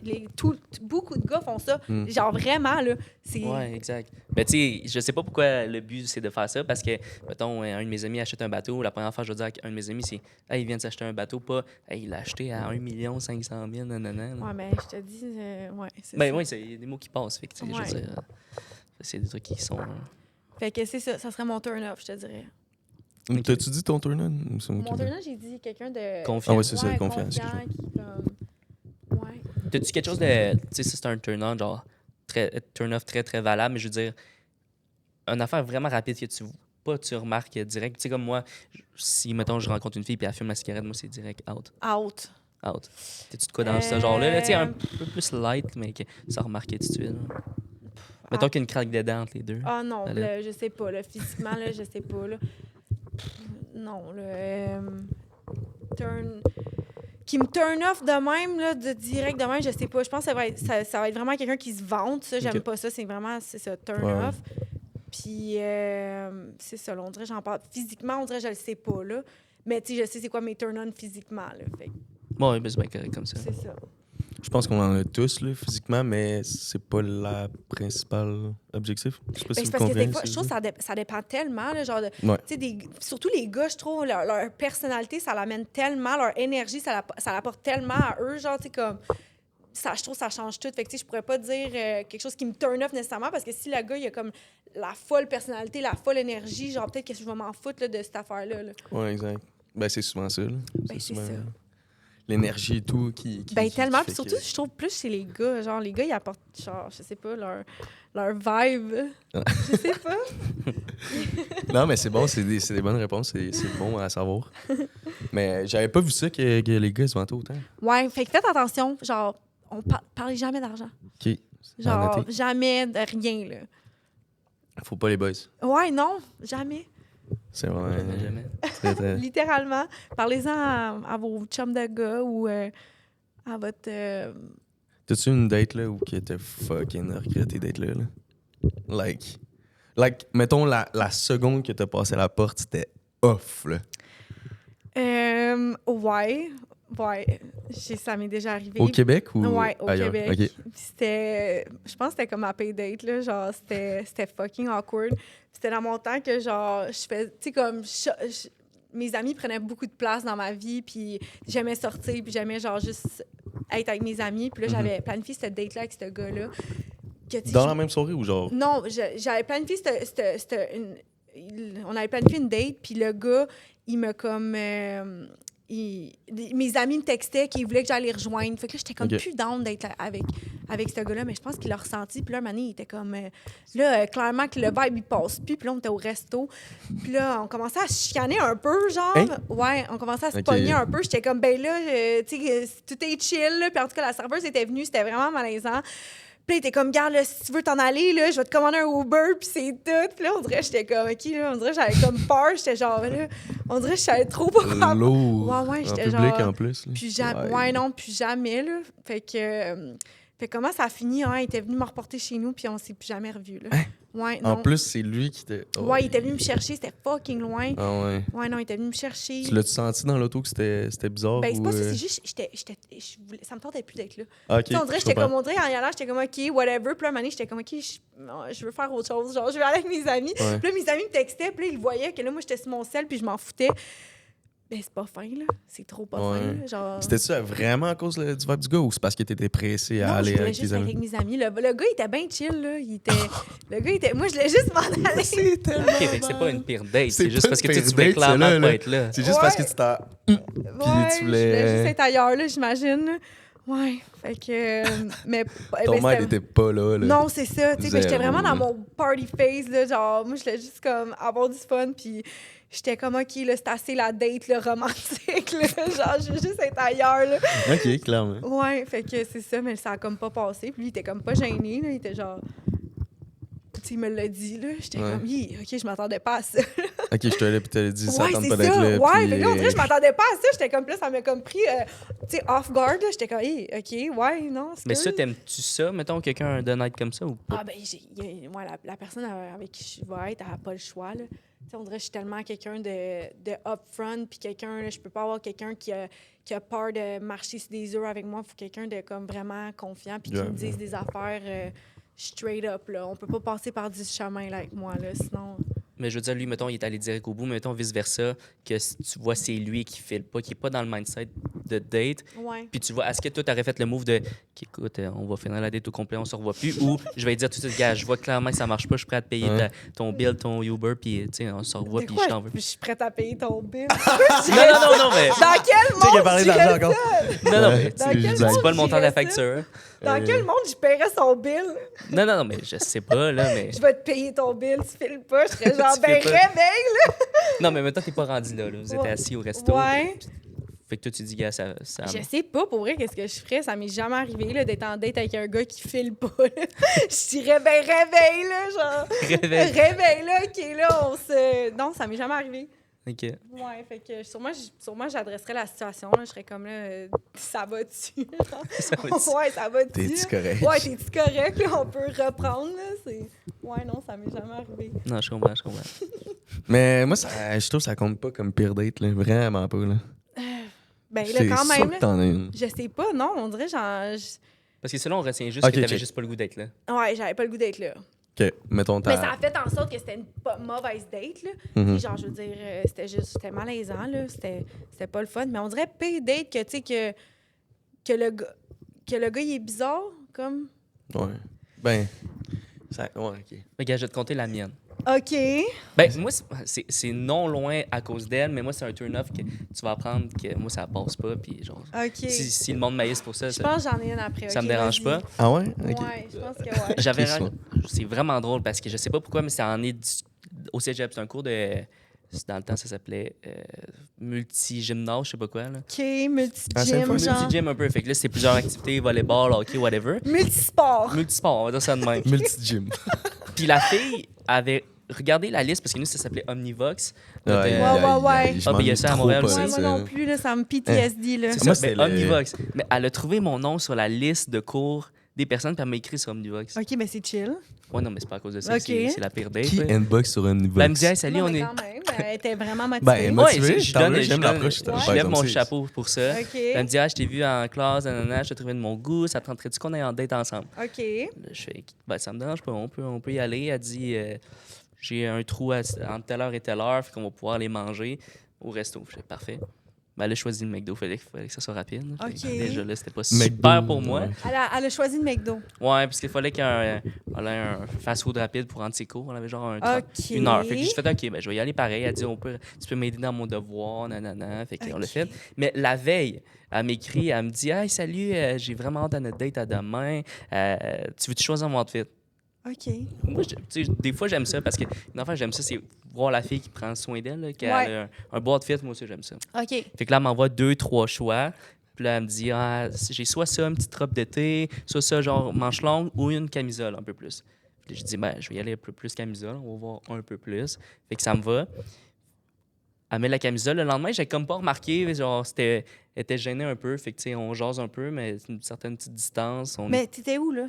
Beaucoup de gars font ça. Genre, vraiment, là, c'est... Oui, exact. Mais tu sais, je sais pas pourquoi le but, c'est de faire ça, parce que, mettons, un de mes amis achète un bateau. La première fois, je veux dire à un de mes amis, c'est « Hey, il vient de s'acheter un bateau, pas « Hey, il l'a acheté à 1 500 000, nanana. » Ouais, mais je te dis, ouais, c'est ben ça. oui, c'est des mots qui passent, fait que, je veux dire, c'est des trucs qui sont... Fait que c'est ça, ça serait mon turn-off, je te dirais. Okay. T'as-tu dit ton turn-on? Mon turn-on, j'ai dit quelqu'un de... Confiant. Ah ouais, c'est ça, confiant. confiant. Qui, comme... Ouais. T'as-tu quelque chose de. Tu sais, ça, c'est un turn-on, genre, turn-off très, très valable, mais je veux dire, une affaire vraiment rapide que tu remarques direct. Tu sais, comme moi, si, mettons, je rencontre une fille et elle fume la cigarette, moi, c'est direct out. Out. Out. T'es-tu de quoi dans ce genre-là? Là? Tu sais, un peu plus light, mais que ça remarqué tout de suite. Là. Mettons qu'il y a une craque de dents entre les deux. Ah non, Là. là, je sais pas. Là, physiquement, là, je sais pas. Là. Non, là. Qui me turn off de même, là, de direct de même, je sais pas. Je pense que ça va être vraiment quelqu'un qui se vante. Ça, j'aime pas ça. C'est vraiment, c'est ça, turn off. Puis, c'est ça, là, on dirait, j'en parle. Physiquement, on dirait, je le sais pas, là. Mais, tu sais, je sais c'est quoi mes turn-on physiquement, là. Fait Bon, mais c'est bien correct comme ça. c'est ça. Je pense qu'on en a tous, là, physiquement, mais c'est pas la principale objectif. Je sais pas si C'est vous parce que des comprenez. fois, je trouve que ça dépend tellement, là, genre, Ouais. tu sais, surtout les gars, je trouve, leur personnalité, ça l'amène tellement, leur énergie, ça l'apporte tellement à eux, genre, tu sais, comme, ça, je trouve que ça change tout. Fait que, tu sais, je pourrais pas dire quelque chose qui me turn off nécessairement, parce que si le gars, il a comme la folle personnalité, la folle énergie, genre, peut-être que je vais m'en foutre, là, de cette affaire-là, là. Ouais, exact. Ben, c'est souvent ça, là. Ben, c'est ça. L'énergie et tout qui Ben, tellement. qui Puis fait surtout, que- je trouve plus chez les gars. Genre, les gars, ils apportent, genre, je sais pas, leur vibe. Je sais pas. Non, mais c'est bon, c'est des bonnes réponses, c'est bon à savoir. Mais j'avais pas vu ça que les gars se vantaient autant. Ouais, fait que faites attention. Genre, parlez jamais d'argent. OK. À Genre, noter. jamais de rien, là. Faut pas les boys. Ouais, non, jamais. C'est vraiment... Jamais. très, très... Littéralement. Parlez-en à vos chums de gars ou à votre... T'as-tu une date, là, où que t'as fucking regretté d'être là, là? Like, mettons, la seconde que t'as passé la porte, c'était off, là. Ouais. Ça m'est déjà arrivé. Au Québec ou Ouais, au ailleurs? Québec. OK. Puis c'était... Je pense que c'était comme ma pay date, là. Genre, c'était fucking awkward. Puis c'était dans mon temps que, genre, je fais... Tu sais, comme... mes amis prenaient beaucoup de place dans ma vie, puis j'aimais sortir, puis j'aimais, genre, juste être avec mes amis. Puis là, j'avais planifié cette date-là avec ce gars-là. Que, tu sais, Dans la même soirée ou genre? Non, j'avais planifié on avait planifié une date, puis le gars, il me comme... mes amis me textaient qu'ils voulaient que j'aille les rejoindre. Fait que là, j'étais comme plus down d'être avec ce gars-là, mais je pense qu'il l'a ressenti. Puis là, un moment donné, il était comme... clairement que le vibe, il passe plus. Puis là, on était au resto. Puis là, on commençait à se chicaner un peu, genre. Hein? Ouais, on commençait à se pogner un peu. J'étais comme, ben là, tu sais, tout est chill. Là. Puis en tout cas, la serveuse était venue. C'était vraiment malaisant. Puis là, il était comme, garde, là, si tu veux t'en aller, là, je vais te commander un Uber, puis c'est tout. Puis là, on dirait, j'étais comme, OK, là, on dirait, j'avais comme peur. J'étais genre, là, on dirait, je savais trop pas quoi. Lourd. Ouais, j'étais en public, genre... en plus. Là. Plus jamais. Ouais, non, plus jamais, là. Fait que comment ça a fini, hein? Il était venu me reporter chez nous, puis on s'est plus jamais revus, là. Hein? Ouais, non. En plus, c'est lui qui t'a... Oh, ouais, il était venu me chercher, c'était fucking loin. Ah ouais. Ouais, non, il était venu me chercher. Tu l'as-tu senti dans l'auto que c'était bizarre? Ben, c'est ou, pas ça, c'est juste, ça me tentait plus d'être là. Ah, OK, Tu sais, on dirait, on dirait, en y allant, j'étais comme, OK, whatever. Puis là, un moment donné, j'étais comme, OK, je veux faire autre chose. Genre, je vais aller avec mes amis. Ouais. Puis là, mes amis me textaient, puis là, ils voyaient que là, moi, j'étais sur mon sel, puis je m'en foutais. Ben, c'est pas fin, là. C'est trop pas fin, là. Genre... C'était-tu vraiment à cause du vibe du gars ou c'est parce que t'étais pressé à aller avec tes amis? avec mes amis. Le gars, il était bien chill, là. Le gars, il était... Moi, je voulais juste m'en aller. C'est tellement OK, fait que c'est pas une pire date. C'est juste pas parce que une tu pire voulais date, clairement ça, là, pas là. être là. C'est juste parce que tu t'as... Ouais, tu voulais... je voulais juste être ailleurs, là, j'imagine. Là. Ouais, fait que... mais, Ton mère n'était pas là. Non, c'est ça. Tu sais, j'étais Zéro, vraiment dans là. mon party phase, là. Genre, moi, je voulais juste, comme, avoir du fun, puis... J'étais comme, OK, là, c'est assez la date, là, romantique, là. Genre, je veux juste être ailleurs, là. OK, clairement. Ouais, fait que c'est ça, mais ça a comme pas passé. Puis lui, il était comme pas gêné, là. Il était genre... Tu sais, il me l'a dit, là. J'étais comme, OK, je m'attendais pas à ça. OK, je te l'ai puis t'as dit, ça Ouais, tente c'est pas d'être ça. là. Ouais, puis, mais là, on dirait que je m'attendais pas à ça. J'étais comme, là, ça m'a comme pris, tu sais, off guard, là. J'étais comme, hey, OK, ouais, non, c'est Mais ça, t'aimes-tu ça? Mettons quelqu'un d'un night comme ça ou pas? Ah, ben, moi, la personne avec qui je vais être, elle n'a pas le choix, là. Tu sais, on dirait que je suis tellement quelqu'un de upfront, puis quelqu'un, là, je peux pas avoir quelqu'un qui a peur de marcher sur des œufs avec moi. Il faut quelqu'un de comme vraiment confiant, puis qui me dise des affaires straight up, là. On peut pas passer par 10 chemins, là, avec moi, là, sinon... Mais je veux dire, lui, mettons, il est allé direct au bout, mais mettons, vice-versa, que si tu vois, c'est lui qui file pas, qui est pas dans le mindset de date. Ouais. Puis tu vois, est-ce que toi, t'aurais fait le move de écoute, on va finir la date au complet, on se revoit plus, ou je vais dire tout de suite, gars, je vois clairement que ça marche pas, je suis prêt à te payer ton bill, ton Uber, puis tu sais, on se revoit, De puis quoi? je t'en veux. Je suis prête à payer ton bill. Non, mais. Dans quel Tu sais qu'il a monde parlé je d'argent dirais encore. ça? Non, mais. Dans quel C'est monde pas le montant de la je dirais ça? facture. Dans quel monde je paierais son bill? Non, mais je sais pas, là, mais. Je vais te payer ton bill, tu files pas. Je serais genre, Tu ben files pas. réveille, là. Non, mais maintenant, t'es pas rendu là. Vous êtes Ouais. assis au resto. Ouais. Fait que toi, tu dis, gars, ça. Je sais pas, pour vrai, qu'est-ce que je ferais. Ça m'est jamais arrivé, là, d'être en date avec un gars qui file pas, là. Je dirais, ben réveille, là, genre. Réveille. Réveille, là, OK, là, on se... Non, ça m'est jamais arrivé. OK. Ouais, fait que sûrement j'adresserais la situation, là. Je serais comme, là, ça va-tu? Ça va dire. Ouais, ça va-tu? T'es-tu correct? Ouais, t'es-tu correct, là? On peut reprendre, là. Ouais, non, ça m'est jamais arrivé. Non, je comprends. Mais moi, je trouve que ça compte pas comme pire date, là. Vraiment pas, là. Ben, là, C'est quand sûr même, que là, t'en as une. je sais pas, non, on dirait, genre... Parce que sinon, on retient juste Ok, que t'avais ok. juste pas le goût d'être là. Ouais, j'avais pas le goût d'être là. OK, mettons Mais ça ta... a fait en sorte que c'était une mauvaise date, là. Mhm. Puis genre, je veux dire, c'était malaisant, là. C'était pas le fun. Mais on dirait pire date que, tu sais, que le gars, il est bizarre, comme... Ouais. Ben... Ça... Ouais, OK. Regarde, je vais te compter la mienne. OK. Ben, moi, c'est non loin à cause d'elle, mais moi, c'est un turn-off que tu vas apprendre que moi, ça passe pas. Puis genre, OK. si le monde maïs pour ça, Je pense que j'en ai une après. ça OK, me dérange vas-y. pas. Ah ouais? OK. Ouais, je pense que ouais. J'avais Ok, c'est vraiment drôle parce que je sais pas pourquoi, mais ça en est au cégep. C'est un cours de. Dans le temps, ça s'appelait multi-gymnase, je sais pas quoi. Là. OK, Ah, c'est multi-gym, le fun. genre. Multi-gym un peu. Fait que là, c'est plusieurs activités, volleyball, hockey, whatever. Multisport. Multisport, on va dire ça de même. Multi-gym. Puis la fille avait regardé la liste parce que nous, ça s'appelait Omnivox. Ouais, Ouais, aïe, ouais, aïe, ouais. aïe, je Ah, ben, il y a m'ennuie ça à trop Montréal pas aussi. de Ouais, moi ça. non plus, là, ça me PTSD, là. C'est Moi, ça, c'était ben, le- Omnivox. Mais elle a trouvé mon nom sur la liste de cours des personnes, puis elle m'a écrit sur Omnivox. OK, mais c'est chill. Ouais, non, mais c'est pas à cause de ça. Ok. C'est la pire date. Qui là. inbox sur un niveau? Ben, elle me dit, hey, salut, Non, on mais est. quand même, elle était vraiment motivée. Ben, Ouais, motivé, je tant donne, mieux, je j'aime donne- l'approche, Ouais. je lève mon c'est- chapeau pour ça. OK. Elle me dit, ah, je t'ai vu en classe, nanana, je t'ai trouvé de mon goût, ça te tenterait-tu qu'on aille en date ensemble? OK. Là, je fais, ben, ça me dérange pas, on peut y aller. Elle dit, j'ai un trou entre telle heure et telle heure, fait qu'on va pouvoir aller manger au resto. Je fais, parfait. Ben, elle a choisi le McDo, fallait que ça soit rapide. Fait que Ok. Déjà là, c'était pas McDo, super pour moi. ouais. Elle a choisi le McDo. Ouais, parce qu'il fallait qu'elle ait un fast-food rapide pour rendre ses cours. On avait genre OK. une heure. Fait que j'ai fait, OK, ben, je vais y aller pareil. Elle dit, tu peux m'aider dans mon devoir, nanana. Fait qu'on l'a OK. fait. Mais la veille, elle m'écrit, elle me dit, hey, salut, j'ai vraiment hâte à notre date à demain. Tu veux-tu choisir mon outfit? OK. Moi, tu sais, des fois, j'aime ça parce que, une affaire, j'aime ça, c'est voir la fille qui prend soin d'elle, là, qu'elle Ouais. a un beau outfit. Moi aussi, j'aime ça. OK. Fait que là, elle m'envoie 2-3 choix. Puis là, elle me dit, ah, j'ai soit ça, une petite robe d'été, soit ça, genre manche longue, ou une camisole un peu plus. Puis je dis, ben, je vais y aller un peu plus camisole, on va voir un peu plus. Fait que ça me va. Elle met la camisole. Le lendemain, j'ai comme pas remarqué, genre, elle était gênée un peu. Fait que, tu sais, on jase un peu, mais une certaine petite distance. On Mais t'étais où, là?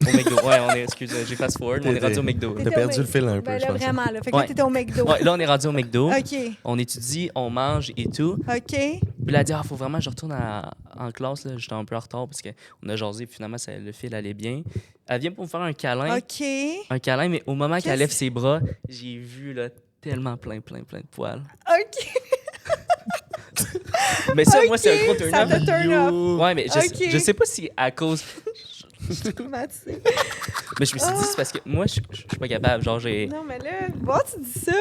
est au McDo. Ouais, excuse, j'ai fast forward, mais on est rendu au McDo. T'as perdu le fil un peu, Ben je là, pense. vraiment, là. Fait que là, Ouais. t'étais au McDo. Ouais, là, on est rendu au McDo. OK. On étudie, on mange et tout. OK. Puis là, elle dit, faut vraiment que je retourne en classe. Là. J'étais un peu en retard parce qu'on a jasé. Puis finalement, le fil allait bien. Elle vient pour me faire un câlin. OK. Un câlin, mais au moment qu'elle Qu'est-ce- lève ses bras, j'ai vu là, tellement plein de poils. OK. Mais ça, Ok, moi, c'est un gros ça turn-off. te turn off. Ouais, mais Ok. je sais pas si à cause. Traumatisée. Mais je me suis dit, c'est parce que moi, je suis pas capable. Genre, j'ai. Non, mais là, bon, tu dis ça.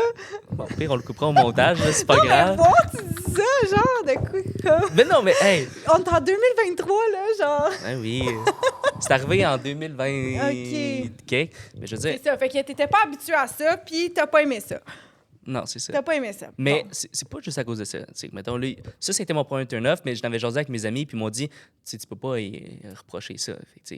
Bon, au pire, on le coupera au montage, là, c'est pas Non, mais grave. bon, tu dis ça, genre, de quoi, comme... Mais non, mais hey! On est en 2023, là, genre. Ben oui. C'est arrivé en 2020. Ok. OK. Mais je veux dire, C'est ça. Fait que t'étais pas habitué à ça, puis t'as pas aimé ça. non, c'est ça. T'as pas aimé ça. Mais Bon. c'est pas juste à cause de ça. C'est que, mettons, là, ça, c'était mon premier turn-off, mais je l'avais jasé avec mes amis, puis ils m'ont dit, tu sais, tu peux pas y reprocher ça. Fait que, tu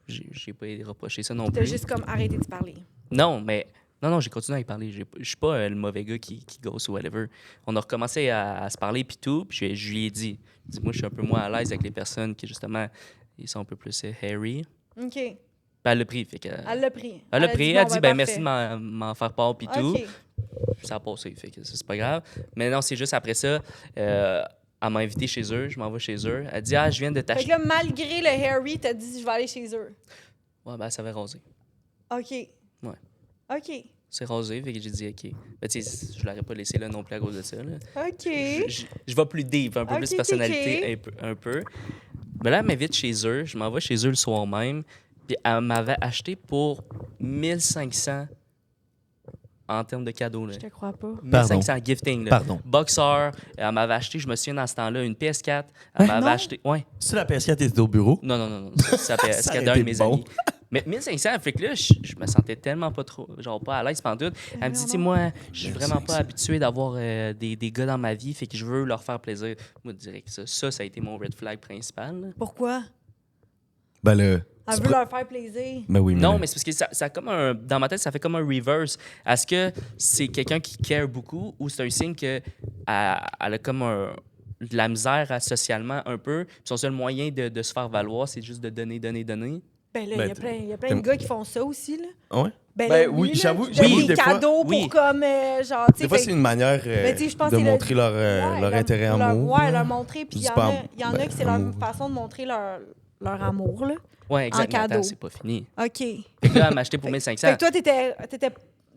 sais, j'ai pas y reproché ça non T'as plus. juste comme arrêté de parler. Non, mais. Non, j'ai continué à y parler. Je suis pas le mauvais gars qui gosse ou whatever. On a recommencé à se parler, puis tout, puis je lui ai dit, moi, je suis un peu moins à l'aise avec les personnes qui, justement, ils sont un peu plus hairy. OK. Puis elle l'a pris, fait que. Elle l'a pris. Elle l'a pris, elle a dit, ben, merci de m'en faire part, puis tout. OK. Ça a passé, fait que ça, c'est pas grave. Mais non, c'est juste après ça, elle m'a invité chez eux, je m'en vais chez eux. Elle dit, je viens de Fait que t'acheter. là, malgré le Harry, t'as dit, je vais aller chez eux. Ouais, ben, ça va raser. OK. Ouais. OK. s'est rasé, fait que j'ai dit OK. Ben, tu sais, je l'aurais pas laissé là non plus à cause de ça. Là. OK. Je vais plus deep, un peu plus Ok, personnalité, un peu. Mais là, elle m'invite chez eux. Je m'en vais chez eux le soir même. Puis elle m'avait acheté pour 1500 en termes de cadeaux. Là. Je te crois pas. 1500 gifting. Là. Pardon. Boxer, elle m'avait acheté, je me souviens dans ce temps-là, une PS4. Elle m'avait non. acheté. Ouais. Si la PS4 était au bureau, Non. Ça fait Ça ce aurait d'un de été mes bon. amis. Mais 1500, fait que là, je me sentais tellement pas trop, genre pas à l'aise pendant tout. Elle me dit, tu sais, moi, je suis vraiment pas habitué d'avoir des gars dans ma vie, fait que je veux leur faire plaisir. Moi, je dirais que ça a été mon red flag principal. Là. Pourquoi? ben le. Elle veut leur faire plaisir. Ben oui, mais Non, le- mais c'est parce que ça a comme un. Dans ma tête, ça fait comme un reverse. Est-ce que c'est quelqu'un qui care beaucoup ou c'est un signe qu'elle a comme de la misère socialement un peu, puis son seul moyen de se faire valoir, c'est juste de donner. Ben là, Ben, il y a plein de gars qui font ça aussi, là. Ah ouais? Ben, Ben là, oui, lui, là, j'avoue- qui j'avoue donne que des des fois- cadeaux oui. pour comme, genre, tu sais, Des fois, fait- c'est une manière Ben, tu sais, je pense de que c'est montrer leur intérêt amour. Ouais, leur montrer. Puis il y en a, Ben, que c'est leur amour. façon de montrer leur amour, là. Ouais, exactement. cadeau. Attends, c'est pas fini. OK. Fait que là, elle m'a acheté pour 1500. Fait que toi,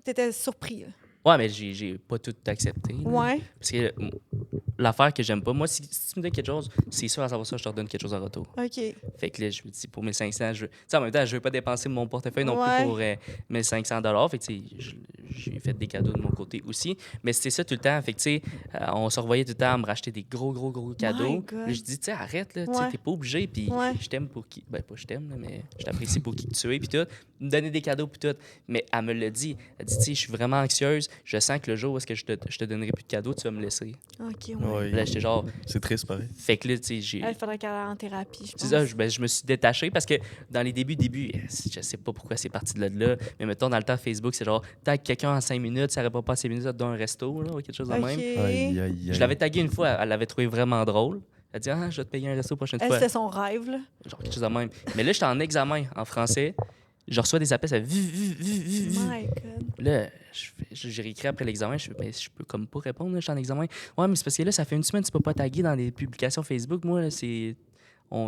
t'étais surpris, là. Ouais, mais j'ai pas tout accepté. là. Ouais. Parce que l'affaire que j'aime pas, moi, si tu me donnes quelque chose, c'est sûr à savoir ça, je te redonne quelque chose en retour. OK. Fait que là, je me dis, pour 1500, tu sais, en même temps, je veux pas dépenser mon portefeuille non Ouais. plus pour 1500 $. Fait que, tu sais, j'ai fait des cadeaux de mon côté aussi. Mais c'était ça tout le temps. Fait que, tu sais, on se revoyait tout le temps à me racheter des gros cadeaux. God. Là, je dis, tu sais, arrête, là, tu sais, Ouais. t'es pas obligé. Puis Ouais. je t'aime pour qui. Ben, pas je t'aime, là, mais je t'apprécie pour qui que tu es. Puis tout. Me donner des cadeaux, puis tout. Mais elle me l'a dit. Elle dit, tu sais, je suis vraiment anxieuse. Je sens que le jour où est-ce que je te donnerai plus de cadeaux, tu vas me laisser. OK, ouais. Ouais, Là, j'étais genre. c'est triste, pareil. Fait que là, tu sais, j'ai. Elle, faudrait qu'elle aille en thérapie, je pense. C'est ça, je me suis détaché parce que dans les débuts, je sais pas pourquoi c'est parti de là, mais mettons, dans le temps, Facebook, c'est genre, tag quelqu'un en 5 minutes, ça aurait pas passé 5 minutes dans un resto, là, ou quelque chose de OK. même. Aïe, aïe, aïe. Je l'avais tagué une fois, elle l'avait trouvé vraiment drôle. Elle dit, je vais te payer un resto la prochaine Elle, fois. c'était son rêve, là. Genre quelque chose de même. Mais là, j'étais en examen en français. Je reçois des appels, ça fait My God. Là, j'ai réécrit après l'examen, je fais, ben, je peux comme pas répondre, là, je suis en examen. Ouais, mais c'est parce que là, ça fait une semaine que tu peux pas taguer dans les publications Facebook. Moi, là,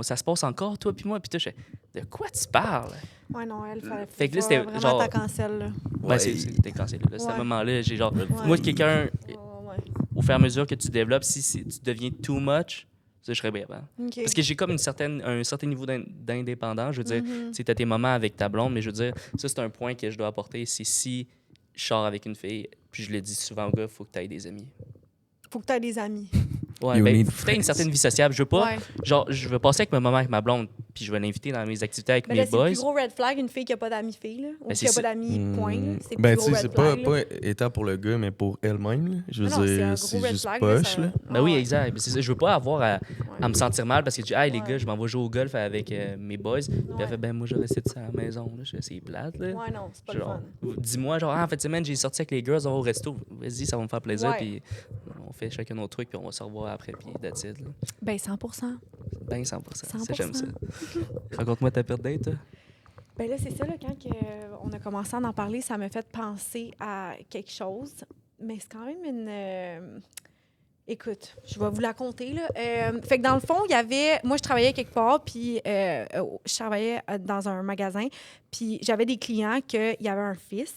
ça se passe encore, toi puis moi. Puis toi, je fais, de quoi tu parles? Ouais, non, elle, fallait Fait que là, c'était vraiment genre- ta cancel, là. Ouais, c'était cancellé. Là. C'est à Ouais. un moment-là, j'ai genre, Ouais. moi, quelqu'un, Ouais. au fur et à mesure que tu développes, si tu deviens too much, ça, je serais bien. OK. Parce que j'ai comme un certain niveau d'indépendance. Je veux dire, Mhm. tu as tes moments avec ta blonde, mais je veux dire, ça, c'est un point que je dois apporter. C'est si je sors avec une fille, puis je le dis souvent aux gars, il faut que tu aies des amis. Faut que tu aies des amis. Ouais, You ben, need faut que t'aies une friends. certaine vie sociable. Je veux pas, Ouais. genre, je veux passer avec ma maman, avec ma blonde, puis je vais l'inviter dans mes activités avec Mais mes là, c'est le boys. plus gros red flag, une fille qui a pas d'amis filles, là. Ou Ben, qui c'est a pas ça. d'amis, point, là. C'est le Ben, plus tu gros sais, c'est red pas, flag, là. pas étant pour le gars, mais pour elle-même. Là. Je veux Ah non, c'est un dire, gros c'est red juste flag, poche. ça- Là. Ben oui, Ouais. exact. Ben, c'est ça. Je veux pas avoir à me sentir mal parce que tu dis, hey, les Ouais. gars, je m'en vais jouer au golf avec mes boys. Puis Ouais. elle fait, ben moi, je reste ici à la maison. Là. Je fais, c'est plate. Là. Ouais, non, c'est pas le Genre, fun. dis-moi, genre, en fait, semaine, j'ai sorti avec les girls, on va au resto. Vas-y, ça va me faire plaisir. Ouais. Puis on fait chacun notre truc, puis on va se revoir après. Puis that's it. Là. Ben, 100%. Ben 100%. Ça, 100%. j'aime ça. Raconte-moi ta perte date. Toi. Ben là, c'est ça, là, quand on a commencé à en parler, ça m'a fait penser à quelque chose. Mais c'est quand même une... Écoute, je vais vous la conter, là. Fait que dans le fond, il y avait... Moi, je travaillais quelque part, puis je travaillais dans un magasin, puis j'avais des clients qu'il y avait un fils.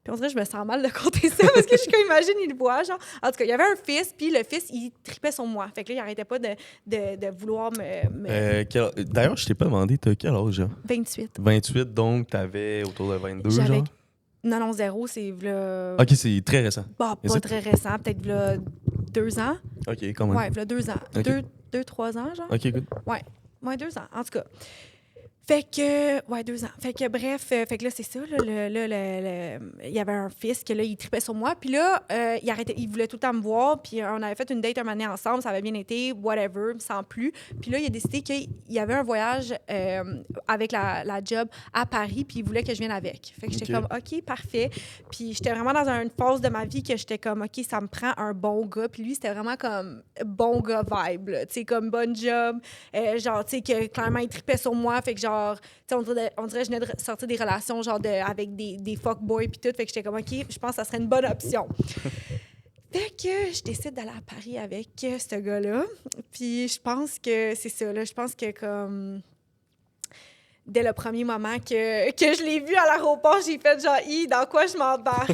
Puis on dirait que je me sens mal de compter ça, parce que je imagine, il le voit, genre. En tout cas, il y avait un fils, puis le fils, il tripait sur moi. Fait que là, il arrêtait pas de vouloir me... D'ailleurs, je t'ai pas demandé, t'as quel âge? Genre? 28. 28, donc t'avais autour de 22, J'avais... genre? Non, 0, c'est... Là... Ok, c'est très récent. Bah, Mais pas c'est- très récent, peut-être là 2 ans. Ok, quand même. Ouais, là 2 ans. Ok. 3 ans, genre. Ok, good. Ouais, 2 ans, en tout cas. Fait que, ouais, 2 ans. Fait que, bref, fait que là, c'est ça, là, il y avait un fils que là, il tripait sur moi. Puis là, il voulait tout le temps me voir. Puis on avait fait une date un moment donné ensemble, ça avait bien été, whatever, sans plus. Puis là, il a décidé qu'il y avait un voyage avec la job à Paris, puis il voulait que je vienne avec. Fait que j'étais Ok. comme, OK, parfait. Puis j'étais vraiment dans une phase de ma vie que j'étais comme, OK, ça me prend un bon gars. Puis lui, c'était vraiment comme bon gars vibe, là. Tu sais, comme bon job. Genre, tu sais, que clairement, il tripait sur moi. Fait que genre, tu sais, on dirait que je venais de sortir des relations, genre, avec des fuckboys puis tout. Fait que j'étais comme, OK, je pense que ça serait une bonne option. Fait que je décide d'aller à Paris avec ce gars-là. Puis je pense que c'est ça, là. Je pense que comme... dès le premier moment que je l'ai vu à l'aéroport, j'ai fait genre, dans quoi je m'embarque?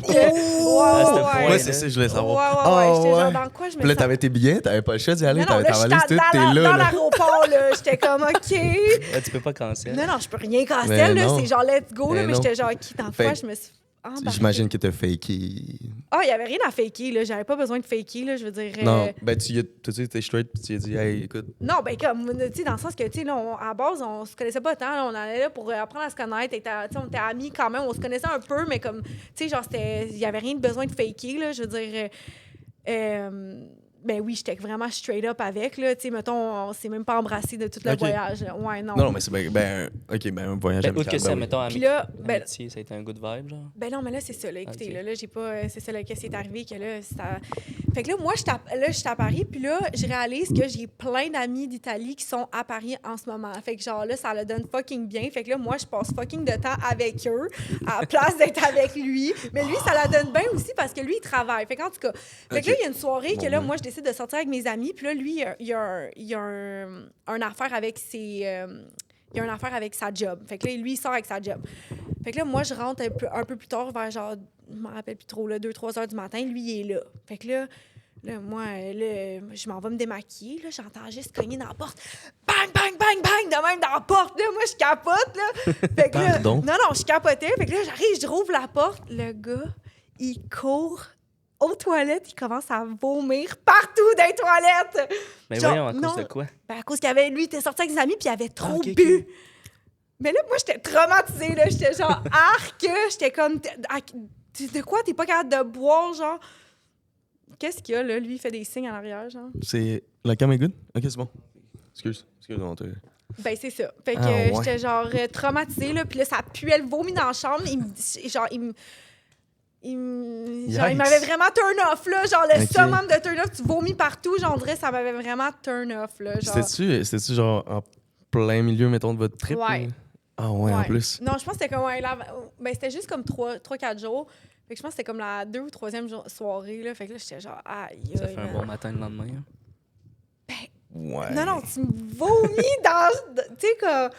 Ouais, c'est ça, je voulais savoir. Ouais. J'étais genre, dans quoi je me Puis là, sens? t'avais tes billets, t'avais pas le choix d'y aller, Non, t'avais là, ta valise, j'étais t'es dans là. l'aéroport, là. J'étais comme, OK. Ouais, tu peux pas canceller. Non, je peux rien casser, Mais là. non. C'est genre, let's go, là. Mais Mais non. j'étais genre, dans Fait quoi que je me suis embarquée? J'imagine que t'as faké. Ah, il y avait rien à faker, là. J'avais pas besoin de faker, là. Je veux dire. Non, ben tu tout de suite, t'es straight, puis tu as dit, hey, écoute. Non, ben comme, tu sais, dans le sens que, tu sais, là, à la base, on se connaissait pas tant. Là, on allait là pour apprendre à se connaître. Tu sais, on était amis quand même. On se connaissait un peu, mais comme, tu sais, genre, il y avait rien de besoin de faker, là. Je veux dire, ben oui, j'étais vraiment straight up avec, là. Tu sais, mettons, on s'est même pas embrassé de tout le Ok. voyage. Là. Ouais, non. Non, mais c'est un voyage Ben, outre que amical, ça, ben oui. mettons, Puis là, ben, amitié, ça a été un good vibe, genre. ben non, mais là, c'est ça. Là, écoutez, Ok. là, j'ai pas. C'est ça, là, qu'est-ce qui est arrivé, que là, ça. Fait que là, moi, je suis à Paris, puis là, je réalise que j'ai plein d'amis d'Italie qui sont à Paris en ce moment. Fait que, genre, là, ça le donne fucking bien. Fait que là, moi, je passe fucking de temps avec eux, à la place d'être avec lui. Mais lui, ça la donne bien aussi parce que lui, il travaille. Fait qu'en tout cas, fait que là, il y a une soirée que là, moi, je décide de sortir avec mes amis, puis là, lui, il y a un affaire avec ses. Il y a une affaire avec sa job. Fait que là, lui, il sort avec sa job. Fait que là, moi, je rentre un peu plus tard, vers genre, je m'en rappelle plus trop, 2-3 heures du matin. Lui, il est là. Fait que là, moi, je m'en vais me démaquiller. Là, j'entends juste cogner dans la porte. Bang, bang, bang, bang, de même dans la porte. Là, moi, je capote. Là. Fait que là, Pardon? non, je capotais. Fait que là, j'arrive, je rouvre la porte. Le gars, il court aux toilettes. Il commence à vomir partout dans les toilettes. Mais Genre, voyons, à cause non. de quoi? Ben, à cause qu'il avait, lui, il était sorti avec ses amis, puis il avait trop ok, bu. ok. Mais là, moi, j'étais traumatisée, là. J'étais genre, arc, j'étais comme, de quoi t'es pas capable de boire, genre? Qu'est-ce qu'il y a, là? Lui, il fait des signes en arrière, genre. C'est. La cam est good? Ok, c'est bon. Excuse-moi. Ben, c'est ça. Fait que Ah, ouais. j'étais genre traumatisée, là. Puis là, ça puait le vomi dans la chambre. Il m'avait vraiment turn off, là. Genre, le Ok. summum de turn off, tu vomis partout. Genre, on dirait ça m'avait vraiment turn off, là. Genre. C'était-tu genre en plein milieu, mettons, de votre trip? Ouais. ou- Ah ouais, en plus. Non, je pense que c'était comme ben, c'était juste comme 3-4 jours. Fait que je pense que c'était comme la 2 ou 3e soirée, là. Fait que là, j'étais genre, aïe. Ça fait un bon matin le lendemain. Hein. Ouais. Non, tu me vomis dans. Tu sais, comme.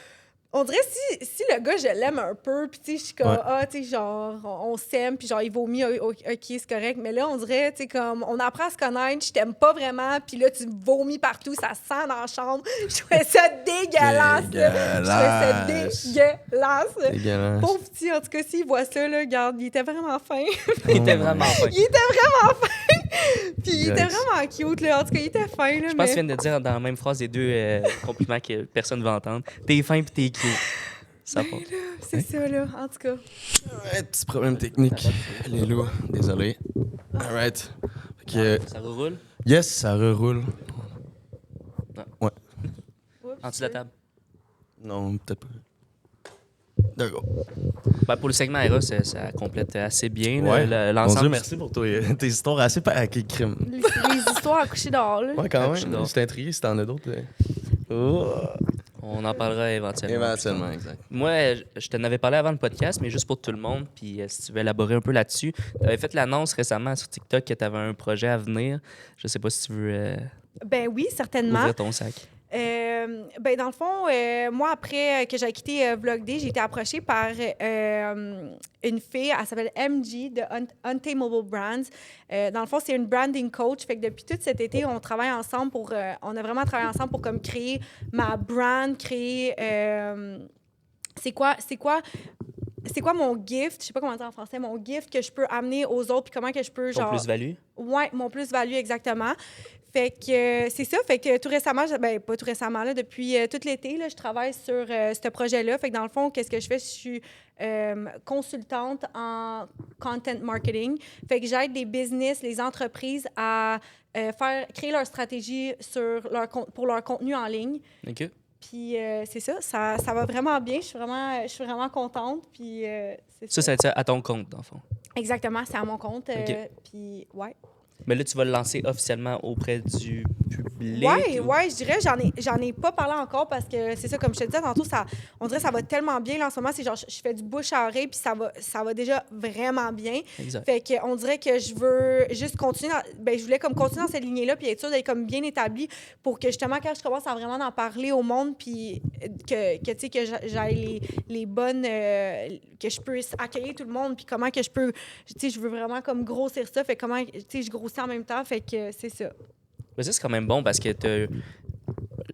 On dirait si le gars, je l'aime un peu, puis tu sais, je suis comme, Ouais. tu sais, genre, on s'aime, puis genre, il vomit, OK, c'est correct. Mais là, on dirait, tu sais, comme, on apprend à se connaître, je t'aime pas vraiment, puis là, tu vomis partout, ça sent dans la chambre. Je trouvais ça dégueulasse, là. Je trouvais ça dégueulasse. Dégueulasse. Pauvre petit, en tout cas, s'il voit ça, là, regarde, il était vraiment fin. Il était vraiment fin. Il était vraiment fin! Puis il était Yikes. vraiment cute, là. En tout cas, il était fin, là. Je pense que tu viens de dire dans la même phrase les deux compliments que personne ne va entendre. T'es fin pis t'es cute. Ça va. C'est ça, là, en tout cas. Ouais, petit problème technique. Les loups, désolé. Alright. Fait que, Ça roule yes, ça reroule. Oups. en dessous de la table. Non, peut-être pas. D'accord. Ben, pour le segment Eros, ça complète assez bien. Ouais. Mon L'ensemble. Dieu, merci pour tes histoires assez crime. Les histoires à coucher dehors, là. Ouais, quand Je suis même. d'accord. J'étais intrigué si t'en as d'autres. Oh. On en parlera éventuellement. Éventuellement, exact. Moi, je t'en avais parlé avant le podcast, mais juste pour tout le monde. Puis si tu veux élaborer un peu là-dessus, tu avais fait l'annonce récemment sur TikTok que tu avais un projet à venir. Je sais pas si tu veux Ben oui, certainement. ouvrir ton sac. Ben dans le fond, moi, après que j'ai quitté Vlogday, j'ai été approchée par une fille, elle s'appelle MG de Untamable Brands. Dans le fond, c'est une branding coach. Fait que depuis tout cet été, on travaille ensemble on a vraiment travaillé ensemble pour comme créer ma brand, créer... c'est quoi mon gift? Je sais pas comment dire en français. Mon gift que je peux amener aux autres, puis comment que je peux, Ton genre... plus-value? Ouais, mon plus-value, exactement. Fait que c'est ça. Fait que tout récemment, ben pas tout récemment, là, depuis tout l'été, là, je travaille sur ce projet-là. Fait que dans le fond, qu'est-ce que je fais? Je suis consultante en content marketing. Fait que j'aide les business, les entreprises à créer leur stratégie pour leur contenu en ligne. OK. Puis c'est ça va vraiment bien. Je suis vraiment contente. Puis c'est Ça va être à ton compte, dans le fond. Exactement, c'est à mon compte. OK. Puis ouais. Mais là, tu vas le lancer officiellement auprès du public? Ouais, je dirais, j'en ai pas parlé encore parce que c'est ça, comme je te disais tantôt, on dirait que ça va tellement bien. Là, en ce moment, c'est genre, je fais du bouche à oreille, puis ça va déjà vraiment bien. Exact. Fait que on dirait que je veux juste continuer, je voulais comme continuer dans cette lignée-là, puis être sûre d'être comme bien établie pour que justement, quand je commence à vraiment en parler au monde, puis tu sais, que j'aille les bonnes, que je peux accueillir tout le monde, puis comment que je peux, tu sais, je veux vraiment comme grossir ça, fait comment, tu sais, je grossis en même temps, fait que c'est ça. Mais ça, c'est quand même bon parce que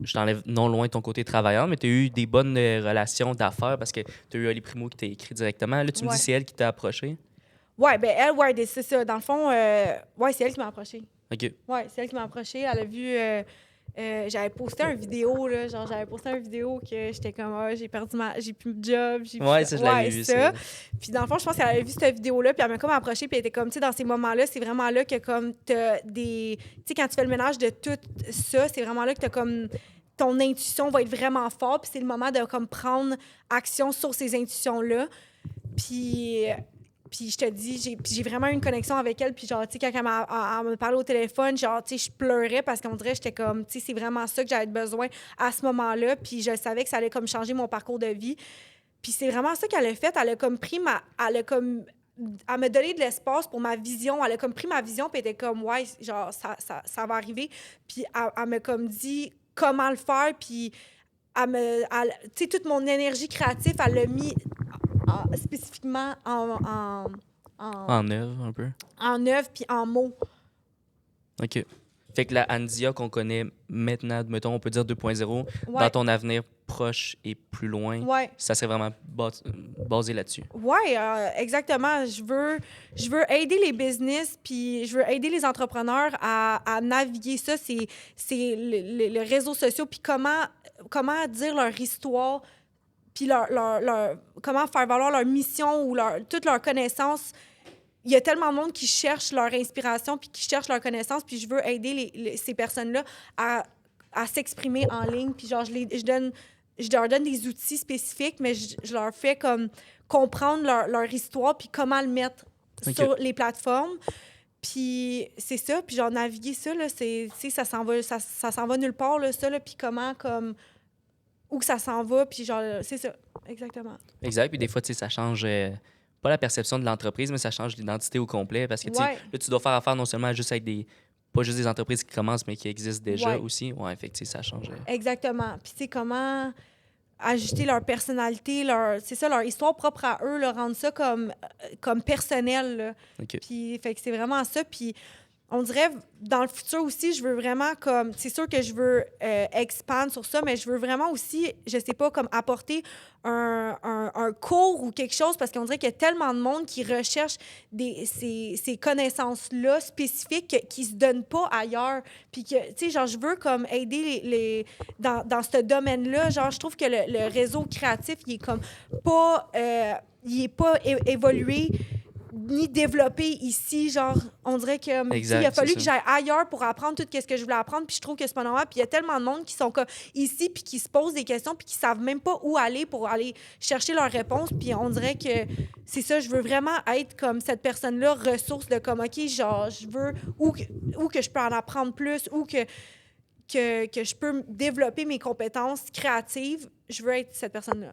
je t'enlève non loin ton côté travailleur, mais tu as eu des bonnes relations d'affaires parce que tu as eu Ali Primo qui t'a écrit directement. Là, tu me dis c'est elle qui t'a approché. Ouais, ben elle, c'est ça. Dans le fond, ouais, c'est elle qui m'a approché. OK. Ouais, c'est elle qui m'a approché. Elle a vu. J'avais posté une vidéo, là. Genre, j'avais posté une vidéo que j'étais comme, j'ai plus de job. Ouais, ça, je l'avais vu, ça. Puis, dans le fond, je pense qu'elle avait vu cette vidéo-là, puis elle m'a comme approché, puis elle était comme, tu sais, dans ces moments-là, c'est vraiment là que, comme, t'as des. Tu sais, quand tu fais le ménage de tout ça, c'est vraiment là que t'as comme. Ton intuition va être vraiment forte, puis c'est le moment de, comme, prendre action sur ces intuitions-là. Puis je te dis, j'ai vraiment eu une connexion avec elle. Puis genre, tu sais, quand elle me parlait au téléphone, genre, tu sais, je pleurais parce qu'on dirait, j'étais comme, tu sais, c'est vraiment ça que j'avais besoin à ce moment-là. Puis je savais que ça allait comme changer mon parcours de vie. Puis c'est vraiment ça qu'elle a fait. Elle a comme pris elle m'a donné de l'espace pour ma vision. Elle a comme pris ma vision, puis elle était comme, ouais, genre, ça va arriver. Puis elle m'a comme dit comment le faire. Puis tu sais, toute mon énergie créative, elle l'a mis spécifiquement En œuvre, un peu. en œuvre puis en mots. OK. Fait que la Andia qu'on connaît maintenant, mettons, on peut dire 2.0, Ouais. dans ton avenir proche et plus loin, Ouais. ça serait vraiment basé là-dessus. Ouais, exactement. Je veux aider les business, puis je veux aider les entrepreneurs à naviguer ça. C'est les réseaux sociaux, puis comment dire leur histoire, puis comment faire valoir leur mission ou toute leur connaissance. Il y a tellement de monde qui cherche leur inspiration puis qui cherche leur connaissance, puis je veux aider ces personnes-là à s'exprimer en ligne. Puis genre, je leur donne des outils spécifiques, mais je leur fais comme comprendre leur histoire puis comment le mettre sur les plateformes. Puis c'est ça, puis genre naviguer ça, là, ça s'en va nulle part, là, ça, là, puis comment, comme, où que ça s'en va, puis genre, c'est ça, exactement. Exact. Puis des fois, tu sais, ça change pas la perception de l'entreprise, mais ça change l'identité au complet. Parce que, tu sais, là, tu dois faire affaire non seulement juste avec pas juste des entreprises qui commencent, mais qui existent déjà aussi. Ouais, effectivement, ça change. Exactement. Puis, tu sais, comment ajuster leur personnalité, leur histoire propre à eux, leur rendre ça comme personnel, là. OK. Puis, fait que c'est vraiment ça. Puis, on dirait, dans le futur aussi, je veux vraiment comme... C'est sûr que je veux expandre sur ça, mais je veux vraiment aussi, je sais pas, comme apporter un cours ou quelque chose, parce qu'on dirait qu'il y a tellement de monde qui recherche ces connaissances-là spécifiques qui se donnent pas ailleurs. Puis que, tu sais, genre, je veux comme aider dans ce domaine-là. Genre, je trouve que le réseau créatif, il est comme pas... il est pas évolué ni développé ici, genre, on dirait que exact, il a fallu que ça. j'aille ailleurs pour apprendre tout ce que je voulais apprendre, puis je trouve que c'est pas normal, puis il y a tellement de monde qui sont comme ici, puis qui se posent des questions, puis qui savent même pas où aller pour aller chercher leurs réponses, puis on dirait que c'est ça, je veux vraiment être comme cette personne-là, ressource de comme, OK, genre, je veux, où que je peux en apprendre plus, où que je peux développer mes compétences créatives, je veux être cette personne-là.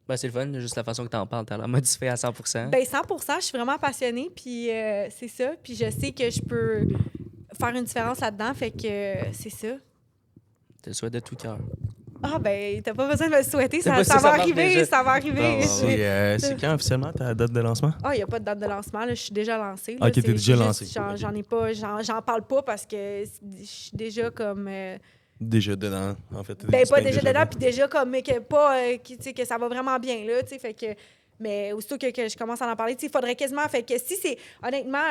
Ben, c'est le fun, juste la façon que tu en parles, tu as l'air modifié à 100%. Ben 100%, je suis vraiment passionnée, puis c'est ça. Puis je sais que je peux faire une différence là-dedans, fait que c'est ça. Je te le souhaite de tout cœur. Ah ben, t'as pas besoin de me le souhaiter, ça ça va marche arriver, déjà. ça va arriver. C'est quand officiellement ta date de lancement? Ah, il n'y a pas de date de lancement, là, je suis déjà lancée. Là, Ok, t'es déjà lancée. J'en ai pas, j'en parle pas parce que je suis déjà comme... Déjà dedans, en fait. Ben, pas déjà dedans, puis déjà comme, mais que pas, tu sais, que ça va vraiment bien, là, tu sais, fait que... Mais aussitôt que je commence à en parler, il faudrait quasiment... Fait que si c'est... Honnêtement,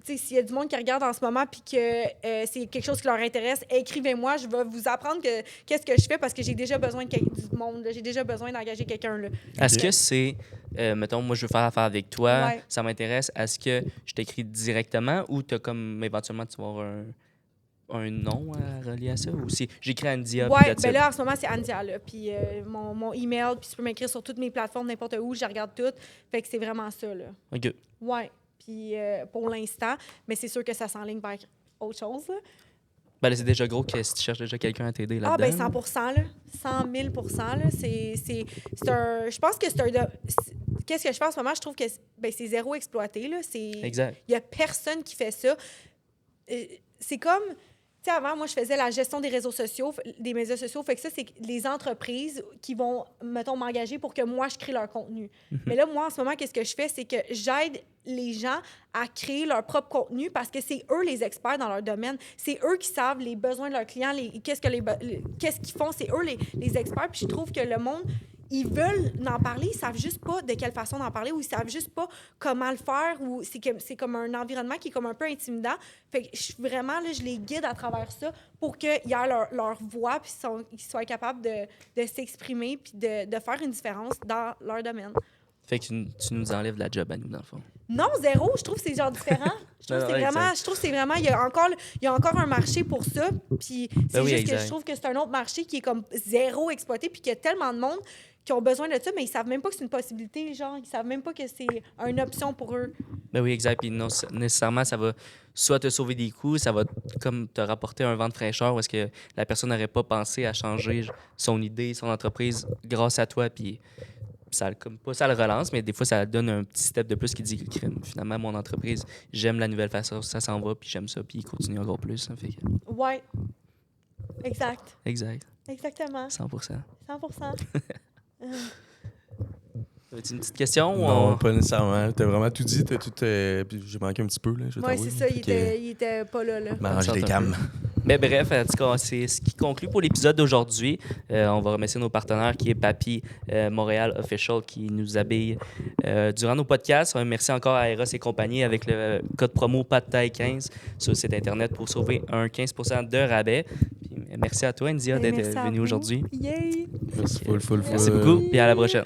s'il y a du monde qui regarde en ce moment puis que c'est quelque chose qui leur intéresse, écrivez-moi. Je vais vous apprendre qu'est-ce que je fais parce que j'ai déjà besoin du monde. J'ai déjà besoin d'engager quelqu'un. Là. Est-ce que c'est... mettons, moi, je veux faire affaire avec toi. Ouais. Ça m'intéresse. Est-ce que je t'écris directement ou t'as comme... Éventuellement, tu vas avoir un nom à relier à ça? Ou si j'écris Andia? Ouais, ben là, en ce moment, c'est Andia, là. Puis mon email, puis tu peux m'écrire sur toutes mes plateformes, n'importe où, je regarde tout. Fait que c'est vraiment ça, là. OK. Ouais. Puis pour l'instant, mais c'est sûr que ça s'enligne vers autre chose. Là. Ben là, c'est déjà gros que si tu cherches déjà quelqu'un à t'aider là-dedans. Ah, ben 100 là. 100 000 là. C'est un... Je pense que c'est un... Qu'est-ce que je fais en ce moment? Je trouve que c'est zéro exploité, là. Exact. Il y a personne qui fait ça. C'est comme... Tu sais, avant, moi, je faisais la gestion des réseaux sociaux, des médias sociaux. Fait que ça, c'est les entreprises qui vont, mettons, m'engager pour que moi, je crée leur contenu. Mais là, moi, en ce moment, qu'est-ce que je fais? C'est que j'aide les gens à créer leur propre contenu parce que c'est eux les experts dans leur domaine. C'est eux qui savent les besoins de leurs clients, qu'est-ce qu'ils font. C'est eux les experts. Puis je trouve que le monde... Ils veulent en parler, ils savent juste pas de quelle façon en parler ou ils savent juste pas comment le faire ou c'est comme un environnement qui est comme un peu intimidant. Fait que je les guide à travers ça pour qu'ils aient leur voix puis qu'ils soient capables de s'exprimer puis de faire une différence dans leur domaine. Fait que tu nous enlèves la job à nous, dans le fond. Non, zéro. Je trouve que c'est genre différent. Je trouve que c'est vraiment... Il y a encore un marché pour ça. Puis c'est juste que je trouve que c'est un autre marché qui est comme zéro exploité puis qu'il y a tellement de monde qui ont besoin de ça, mais ils savent même pas que c'est une possibilité, genre. Ils savent même pas que c'est une option pour eux. Ben oui, exact. Puis non, nécessairement, ça va soit te sauver des coûts, ça va comme te rapporter un vent de fraîcheur où est-ce que la personne n'aurait pas pensé à changer son idée, son entreprise grâce à toi. Puis ça le relance, mais des fois, ça donne un petit step de plus qui dit que finalement, mon entreprise, j'aime la nouvelle façon, ça s'en va, puis j'aime ça, puis il continue encore plus. Hein, fait que... Ouais. Exact. Exactement. Exactement. 100%. 100%. As-tu une petite question? Non, pas nécessairement. T'as vraiment tout dit. Puis j'ai manqué un petit peu. Oui, c'est ça. Il était pas là. Mange des gammes. Mais bref, en tout cas, c'est ce qui conclut pour l'épisode d'aujourd'hui. On va remercier nos partenaires qui est Papy Montréal Official qui nous habille durant nos podcasts. Merci encore à Eros et compagnie avec le code promo PADTAI15 sur le site Internet pour sauver un 15% de rabais. Puis, merci à toi, India, d'être venue aujourd'hui. Yay! Merci, full. Merci beaucoup et à la prochaine.